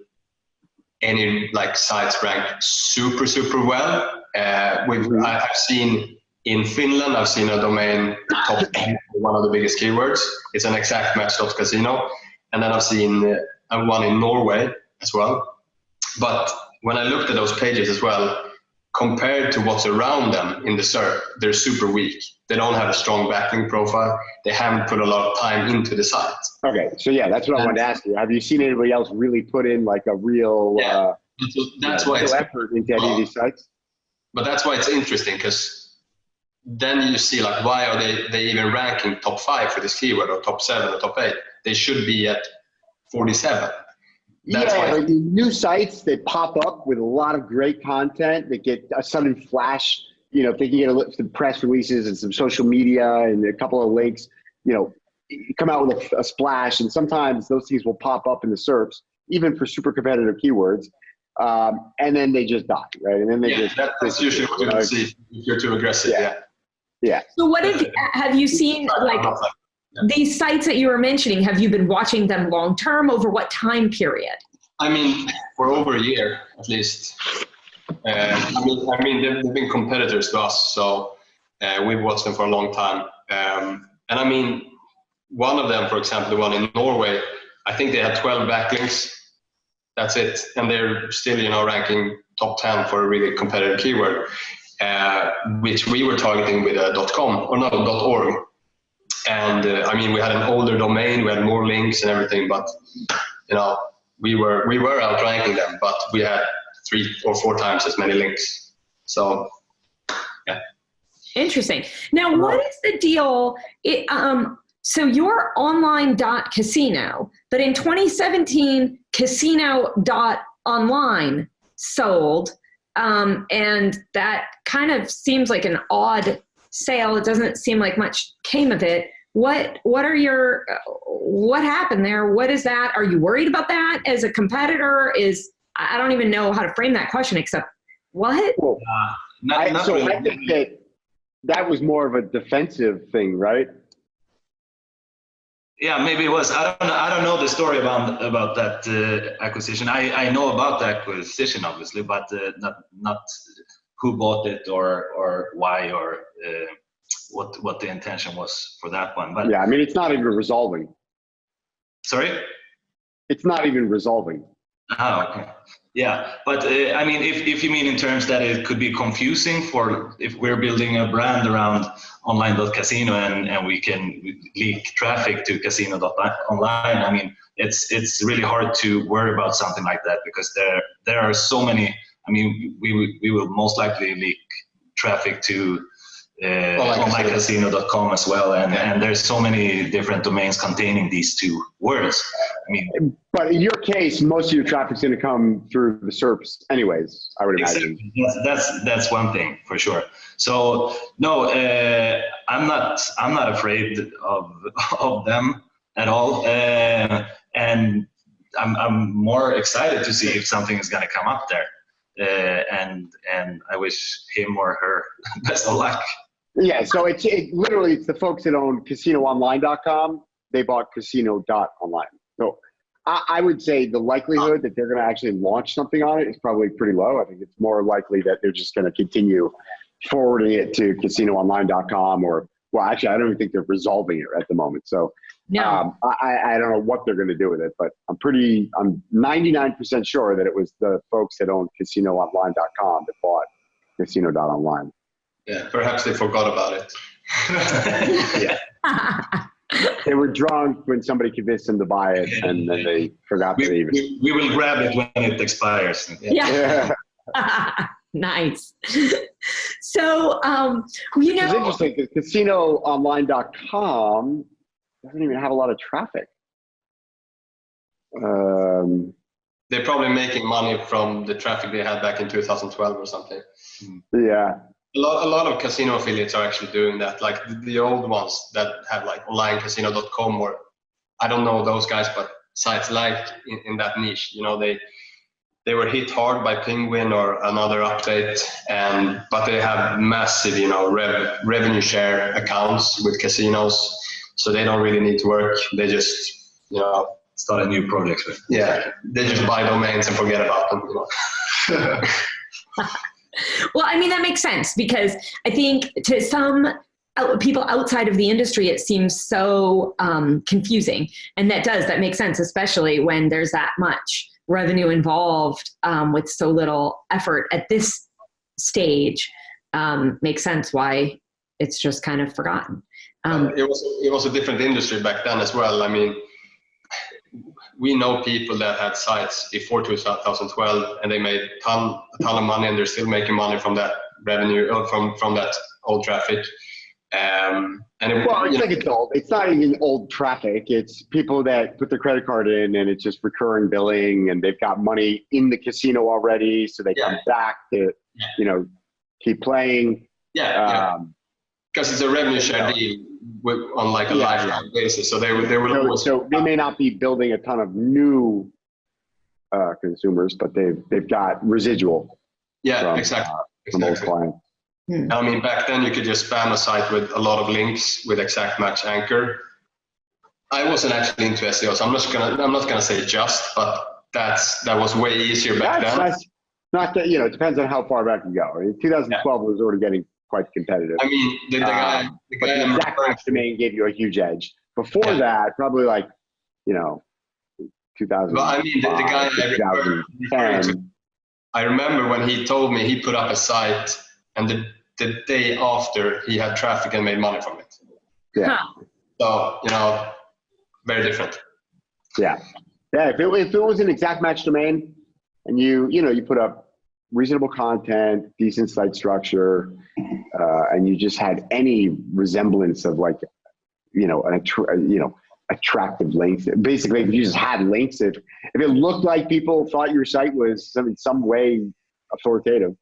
[SPEAKER 6] any like sites rank super well. I've seen in Finland, I've seen a domain top 10, one of the biggest keywords. It's an exact match .casino. And then I've seen one in Norway as well. But when I looked at those pages as well, compared to what's around them in the SERP, they're super weak. They don't have a strong backlink profile. They haven't put a lot of time into the site.
[SPEAKER 5] Okay, so yeah, that's what I wanted to ask you. Have you seen anybody else really put in like a real
[SPEAKER 6] that's why it's
[SPEAKER 5] effort into any of these sites?
[SPEAKER 6] But that's why it's interesting, because then you see like, why are they even ranking top 5 for this keyword, or top 7 or top 8? They should be at 47. That's why.
[SPEAKER 5] Like new sites that pop up with a lot of great content that get a sudden flash you know, if they can get some press releases and some social media and a couple of links, you know, come out with a splash, and sometimes those things will pop up in the SERPs, even for super competitive keywords, and then they just die, right? And then they
[SPEAKER 6] that's usually what you see if you're too aggressive. Yeah.
[SPEAKER 1] So what have you seen, like these sites that you were mentioning, have you been watching them long term? Over what time period?
[SPEAKER 6] I mean, for over a year at least. I mean, they've been competitors to us, so we've watched them for a long time. And I mean, one of them, for example, the one in Norway, I think they had 12 backlinks. That's it, and they're still, you know, ranking top 10 for a really competitive keyword, which we were targeting with a .com or no .org. And I mean, we had an older domain, we had more links and everything, but you know, we were outranking them, but we had 3 or 4 times as many links. So, yeah.
[SPEAKER 1] Interesting. Now, what is the deal? So you're Online.Casino, but in 2017, Casino.online sold, and that kind of seems like an odd sale. It doesn't seem like much came of it. What happened there? What is that? Are you worried about that as a competitor? I don't even know how to frame that question except what?
[SPEAKER 5] Well, I think that was more of a defensive thing, right?
[SPEAKER 7] Yeah, maybe it was. I don't know the story about that acquisition. I know about the acquisition, obviously, but not who bought it or why or what the intention was for that one. But
[SPEAKER 5] yeah, I mean, it's not even resolving.
[SPEAKER 7] Sorry?
[SPEAKER 5] It's not even resolving.
[SPEAKER 7] Oh, okay. Yeah, but I mean, if you mean in terms that it could be confusing for if we're building a brand around Online.Casino and we can leak traffic to Casino.online, I mean, it's really hard to worry about something like that because there are so many. I mean, we will most likely leak traffic to Online.Casino.com as well, and there's so many different domains containing these two words. I mean,
[SPEAKER 5] but in your case, most of your traffic's going to come through the SERPs, anyways. I would imagine.
[SPEAKER 7] That's one thing for sure. So no, I'm not afraid of them at all, and I'm more excited to see if something is going to come up there, and I wish him or her best of luck.
[SPEAKER 5] Yeah, so it's the folks that own CasinoOnline.com. They bought Casino.online. So I would say the likelihood that they're going to actually launch something on it is probably pretty low. I think it's more likely that they're just going to continue forwarding it to CasinoOnline.com well, actually, I don't even think they're resolving it at the moment. So
[SPEAKER 1] no.
[SPEAKER 5] I don't know what they're going to do with it, but I'm 99% sure that it was the folks that own CasinoOnline.com that bought Casino.online.
[SPEAKER 6] Yeah, perhaps they forgot about it.
[SPEAKER 5] Yeah. They were drunk when somebody convinced them to buy it, and then they forgot to leave it.
[SPEAKER 7] We will grab it when it expires.
[SPEAKER 1] Yeah. Nice. So, you know,
[SPEAKER 5] it's interesting because CasinoOnline.com doesn't even have a lot of traffic.
[SPEAKER 6] They're probably making money from the traffic they had back in 2012 or something.
[SPEAKER 5] Yeah.
[SPEAKER 6] A lot of casino affiliates are actually doing that, like the old ones that have like Online.Casino.com, or I don't know those guys, but sites like in that niche, you know, they were hit hard by Penguin or another update, but they have massive, you know, revenue share accounts with casinos, so they don't really need to work. They just, you know,
[SPEAKER 7] start a new project with.
[SPEAKER 6] Yeah, they just buy domains and forget about them, you know.
[SPEAKER 1] Well, I mean, that makes sense because I think to some people outside of the industry, it seems so confusing. And that makes sense, especially when there's that much revenue involved with so little effort at this stage. Makes sense why it's just kind of forgotten.
[SPEAKER 6] It was a different industry back then as well. I mean, we know people that had sites before 2012 and they made a ton of money, and they're still making money from that revenue, from that old traffic.
[SPEAKER 5] It's old. It's not even old traffic. It's people that put their credit card in and it's just recurring billing, and they've got money in the casino already, so they come back to, you know, keep playing.
[SPEAKER 6] Yeah, because it's a revenue share deal on like a lifetime basis. So they will always.
[SPEAKER 5] So they may not be building a ton of new consumers, but they've got residual.
[SPEAKER 6] Yeah,
[SPEAKER 5] from,
[SPEAKER 6] exactly.
[SPEAKER 5] From old clients.
[SPEAKER 6] I mean, back then you could just spam a site with a lot of links with exact match anchor. I wasn't actually into SEO, so I'm not gonna say just, but that was way easier back then.
[SPEAKER 5] That's not that, it depends on how far back you go. In 2012 it was already getting quite competitive.
[SPEAKER 6] I mean, the guy
[SPEAKER 5] the exact match domain gave you a huge edge. Before that, probably like 2000.
[SPEAKER 6] Well, I mean, the guy I remember when he told me he put up a site, and the day after he had traffic and made money from it.
[SPEAKER 5] Yeah.
[SPEAKER 6] So very different.
[SPEAKER 5] Yeah. If it was an exact match domain, and you put up reasonable content, decent site structure, and you just had any resemblance of like, attractive links. Basically, if you just had links, if it looked like people thought your site was in some way authoritative,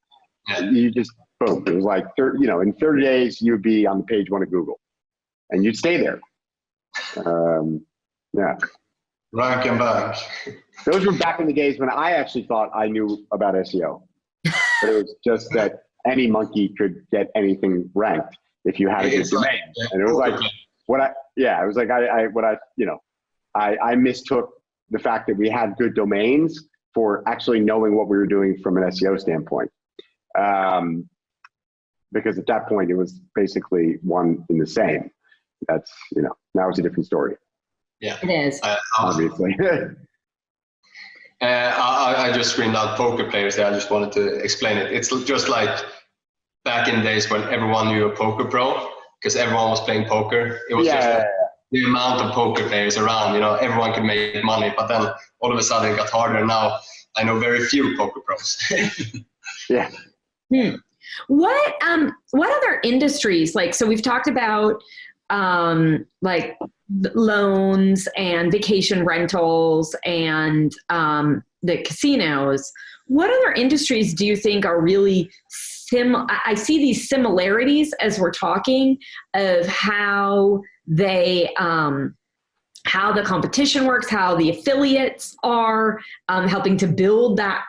[SPEAKER 5] you just boom. It was like, in 30 days you'd be on the page one of Google, and you'd stay there. Yeah.
[SPEAKER 3] Rank and bank.
[SPEAKER 5] Those were back in the days when I actually thought I knew about SEO, but it was just that any monkey could get anything ranked if you had a good domain, and it was like I mistook the fact that we had good domains for actually knowing what we were doing from an SEO standpoint, because at that point it was basically one in the same. That's now it's a different story.
[SPEAKER 6] Yeah,
[SPEAKER 1] it is
[SPEAKER 5] obviously.
[SPEAKER 6] I just screamed out poker players there. I just wanted to explain it. It's just like back in days when everyone knew a poker pro because everyone was playing poker. It was just the amount of poker players around. Everyone could make money, but then all of a sudden it got harder. Now I know very few poker pros.
[SPEAKER 5] Yeah.
[SPEAKER 1] What other industries, so we've talked about like loans and vacation rentals and the casinos. What other industries do you think are really I see these similarities as we're talking of how they how the competition works, how the affiliates are helping to build that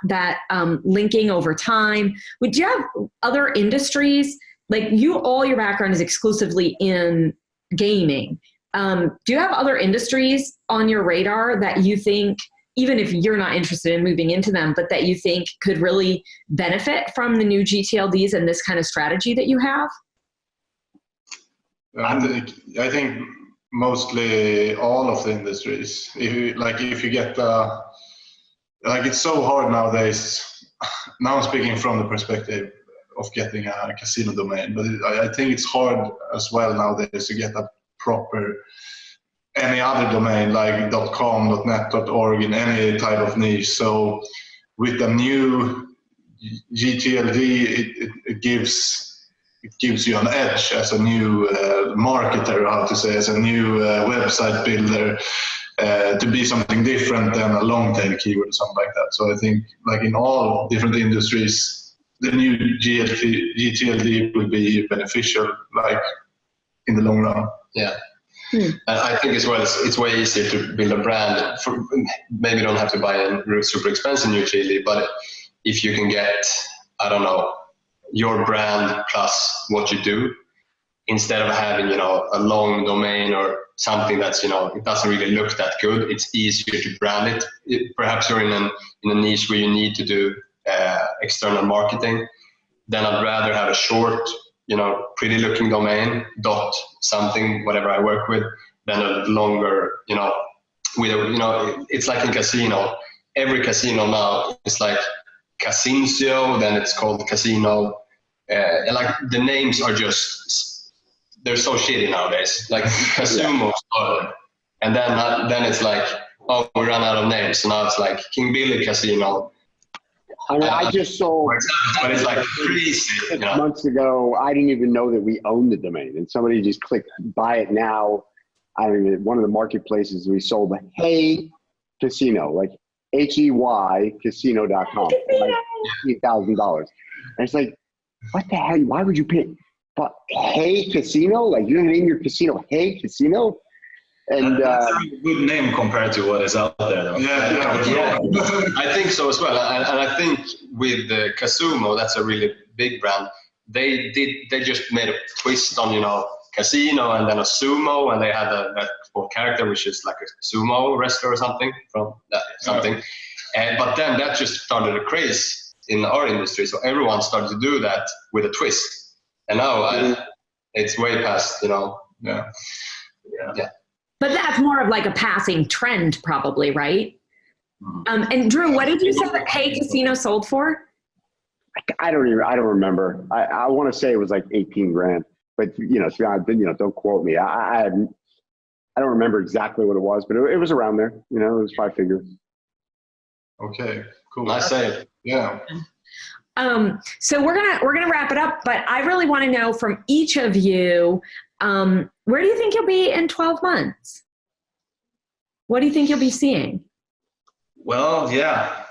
[SPEAKER 1] linking over time. Would you have other industries, like all your background is exclusively in gaming. Do you have other industries on your radar that you think, even if you're not interested in moving into them, but that you think could really benefit from the new gTLDs and this kind of strategy that you have?
[SPEAKER 3] I think mostly all of the industries. If you get it's so hard nowadays. Now I'm speaking from the perspective of getting a casino domain, but I think it's hard as well nowadays to get a proper any other domain like .com, .net, .org in any type of niche. So with the new gTLD, it gives you an edge as a new marketer, as a new website builder, to be something different than a long tail keyword or something like that. So I think in all different industries, the new gTLD will be beneficial, in the long run.
[SPEAKER 6] Yeah. And I think as well, it's way easier to build a brand. Maybe you don't have to buy a super expensive new gTLD, but if you can get, your brand plus what you do, instead of having, a long domain or something that's, it doesn't really look that good, it's easier to brand it. Perhaps you're in a niche where you need to do external marketing, then I'd rather have a short, pretty looking domain, something, whatever I work with, than a longer, it's like in casino. Every casino now is like Casincio, then it's called Casino. The names are just, they're so shitty nowadays. Like Casumo started, and then it's like, oh, we ran out of names. So now it's like King Billy Casino.
[SPEAKER 5] I just sold,
[SPEAKER 6] but it's like crazy.
[SPEAKER 5] 6 months ago, I didn't even know that we owned the domain, and somebody just clicked buy it now. One of the marketplaces, we sold Hey Casino, HEY casino.com, $8,000. And it's like, what the hell? Why would you pay? But Hey Casino, like you're gonna name your casino Hey Casino, and
[SPEAKER 7] That's a really good name compared to what is out there, though.
[SPEAKER 6] Yeah. I think so as well. And I think with Casumo, that's a really big brand. They just made a twist on, casino and then a sumo, and they had that character which is like a sumo wrestler or something from that something. But then that just started a craze in our industry. So everyone started to do that with a twist. And now it's way past,
[SPEAKER 7] Yeah.
[SPEAKER 1] But that's more of like a passing trend, probably, right? And Drew, what did you say that Hey Casino sold for?
[SPEAKER 5] I don't remember. I want to say it was like 18 grand, but don't quote me. I don't remember exactly what it was, but it was around there. It was 5 figures.
[SPEAKER 3] Okay, cool.
[SPEAKER 6] I say,
[SPEAKER 3] Yeah.
[SPEAKER 1] So we're gonna wrap it up, but I really want to know from each of you, where do you think you'll be in 12 months? What do you think you'll be seeing?
[SPEAKER 7] Well, yeah,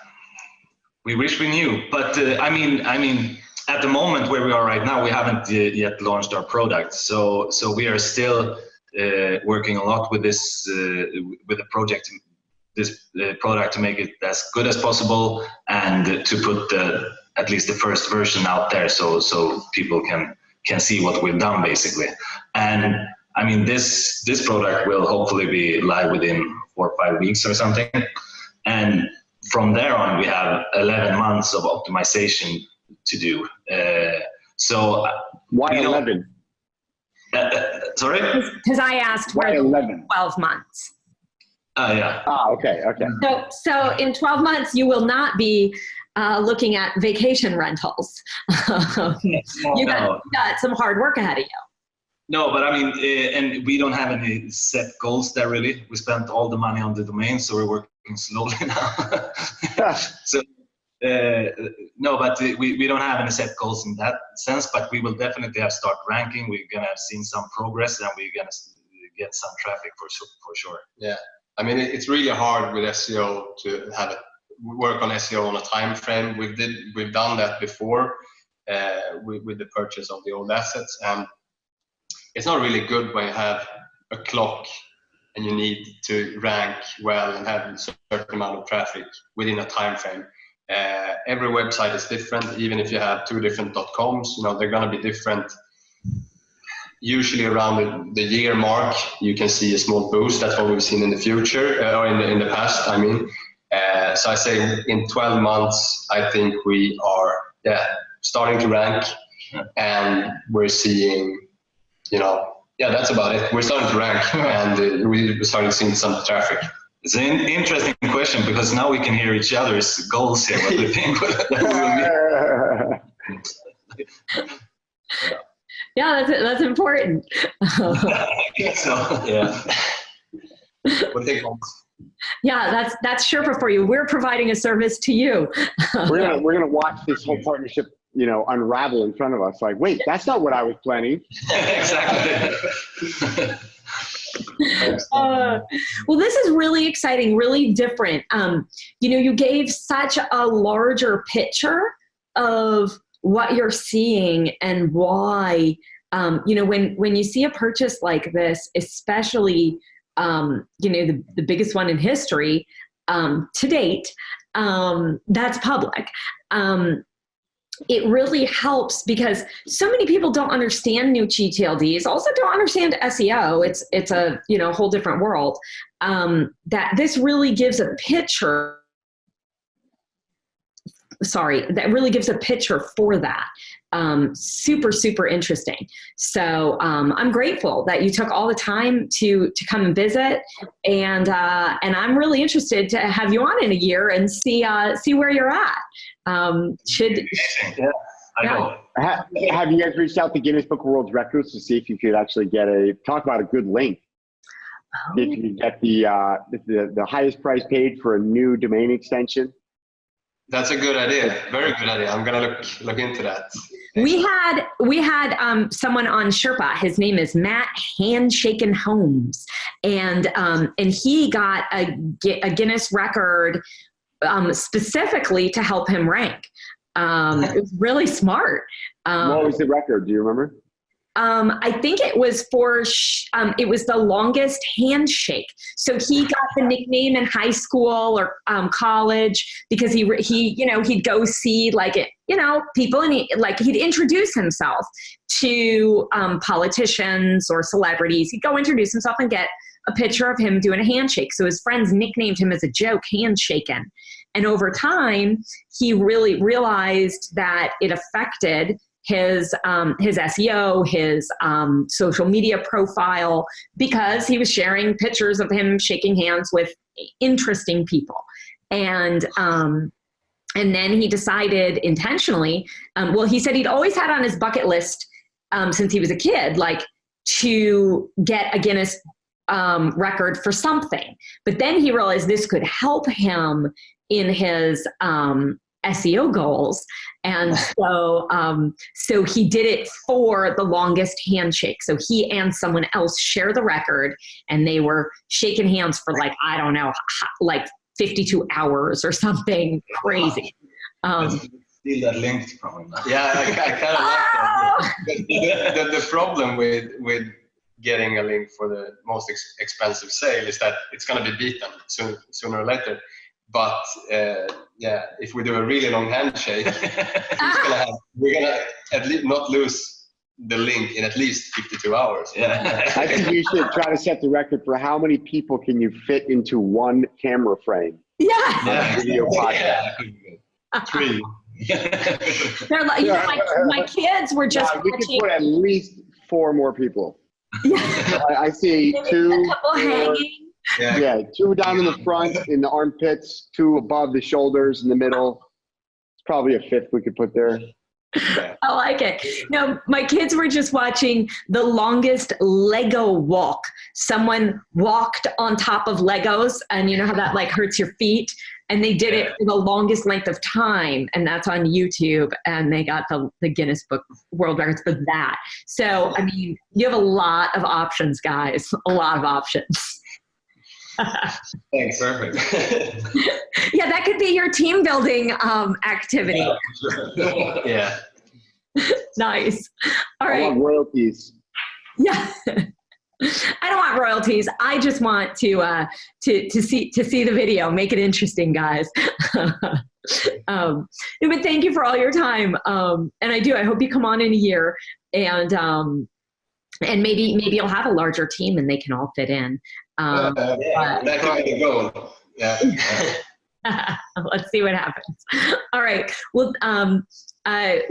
[SPEAKER 7] we wish we knew, but I mean, at the moment where we are right now, we haven't yet launched our product, so we are still working a lot with this with the project, this product, to make it as good as possible and to put at least the first version out there, so people can see what we've done, basically. And I mean, this product will hopefully be live within 4 or 5 weeks or something. And from there on, we have 11 months of optimization to do. So
[SPEAKER 5] why 11?
[SPEAKER 7] Sorry?
[SPEAKER 1] Because I asked
[SPEAKER 5] Why
[SPEAKER 1] where
[SPEAKER 5] 11?
[SPEAKER 1] 12 months.
[SPEAKER 7] Yeah.
[SPEAKER 5] Okay.
[SPEAKER 1] So in 12 months, you will not be looking at vacation rentals. You got some hard work ahead of you.
[SPEAKER 7] No, but I mean, and we don't have any set goals there, really. We spent all the money on the domain, so we're working slowly now. So no, but we don't have any set goals in that sense, but we will definitely have start ranking. We're going to have seen some progress, and we're going to get some traffic for sure.
[SPEAKER 6] Yeah. I mean, it's really hard with SEO to work on SEO on a time frame. We've done that before with the purchase of the old assets, and it's not really good when you have a clock and you need to rank well and have a certain amount of traffic within a time frame. Every website is different. Even if you have 2 different .coms, they're going to be different. Usually around the year mark, you can see a small boost. That's what we've seen in the future, or in the past, I mean. So I say in 12 months, I think we are starting to rank, and we're seeing, that's about it. We're starting to rank, and we're starting to see some traffic.
[SPEAKER 7] It's an interesting question, because now we can hear each other's goals here, what we think.
[SPEAKER 1] Yeah, that's important.
[SPEAKER 7] So, yeah.
[SPEAKER 6] What they call.
[SPEAKER 1] Yeah, that's Sherpa for you. We're providing a service to you.
[SPEAKER 5] We're gonna watch this whole partnership, unravel in front of us. Like, wait, that's not what I was planning.
[SPEAKER 7] Exactly.
[SPEAKER 1] Well, this is really exciting, really different. You gave such a larger picture of what you're seeing and why. When you see a purchase like this, especially the biggest one in history to date, that's public. It really helps because so many people don't understand new gTLDs, also don't understand SEO. It's a whole different world. That this really gives a picture. That really gives a picture for that. Super, super interesting. So I'm grateful that you took all the time to come and visit, and I'm really interested to have you on in a year and see where you're at.
[SPEAKER 5] Have you guys reached out to Guinness Book of World Records to see if you could actually talk about a good link? If you could get the highest price paid for a new domain extension.
[SPEAKER 6] That's a good idea. Very good idea. I'm gonna look into that.
[SPEAKER 1] We had someone on Sherpa. His name is Matt Handshaken Holmes, and he got a Guinness record specifically to help him rank. It was really smart.
[SPEAKER 5] What was the record? Do you remember?
[SPEAKER 1] I think it was it was the longest handshake. So he got the nickname in high school or college because he'd go see people, and he'd introduce himself to politicians or celebrities. He'd go introduce himself and get a picture of him doing a handshake. So his friends nicknamed him as a joke, Handshaken. And over time, he really realized that it affected his SEO, his social media profile, because he was sharing pictures of him shaking hands with interesting people. And then he decided intentionally, he said he'd always had on his bucket list since he was a kid, to get a Guinness record for something. But then he realized this could help him in his SEO goals. And so he did it for the longest handshake. So he and someone else share the record, and they were shaking hands for 52 hours or something crazy.
[SPEAKER 7] Steal that link from him.
[SPEAKER 6] Yeah, I kind of like that. The problem with getting a link for the most expensive sale is that it's going to be beaten sooner or later. But if we do a really long handshake, we're gonna at least not lose the link in at least 52 hours.
[SPEAKER 5] Yeah. I think you should try to set the record for how many people can you fit into one camera frame.
[SPEAKER 1] Yeah.
[SPEAKER 5] Video podcast.
[SPEAKER 6] 3.
[SPEAKER 1] They're my kids were just
[SPEAKER 5] we
[SPEAKER 1] watching.
[SPEAKER 5] could put at least 4 more people.
[SPEAKER 1] Yeah.
[SPEAKER 5] I see 2.
[SPEAKER 1] A couple hanging.
[SPEAKER 5] Yeah, 2 down in the front in the armpits, 2 above the shoulders in the middle. It's probably a 5th we could put there.
[SPEAKER 1] I like it. No, my kids were just watching the longest Lego walk. Someone walked on top of Legos, and you know how that hurts your feet? And they did it for the longest length of time, and that's on YouTube, and they got the Guinness Book World Records for that. So, I mean, you have a lot of options, guys. A lot of options.
[SPEAKER 6] Thanks. Perfect.
[SPEAKER 1] Yeah, that could be your team building activity.
[SPEAKER 6] Yeah.
[SPEAKER 1] Nice. All right.
[SPEAKER 5] I want royalties.
[SPEAKER 1] Yeah. I don't want royalties. I just want to see the video. Make it interesting, guys. But thank you for all your time. And I hope you come on in a year, and maybe you'll have a larger team and they can all fit in.
[SPEAKER 6] That could be the goal. Yeah.
[SPEAKER 1] Let's see what happens. All right. Well,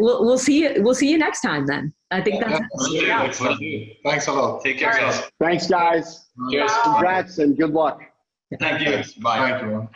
[SPEAKER 1] we'll see you. We'll see you next time then. I think that's it.
[SPEAKER 3] Thanks a lot.
[SPEAKER 6] Take care, guys.
[SPEAKER 5] Thanks, guys.
[SPEAKER 6] Cheers.
[SPEAKER 5] Congrats and good luck.
[SPEAKER 6] Thank you. Bye.
[SPEAKER 3] Thank you.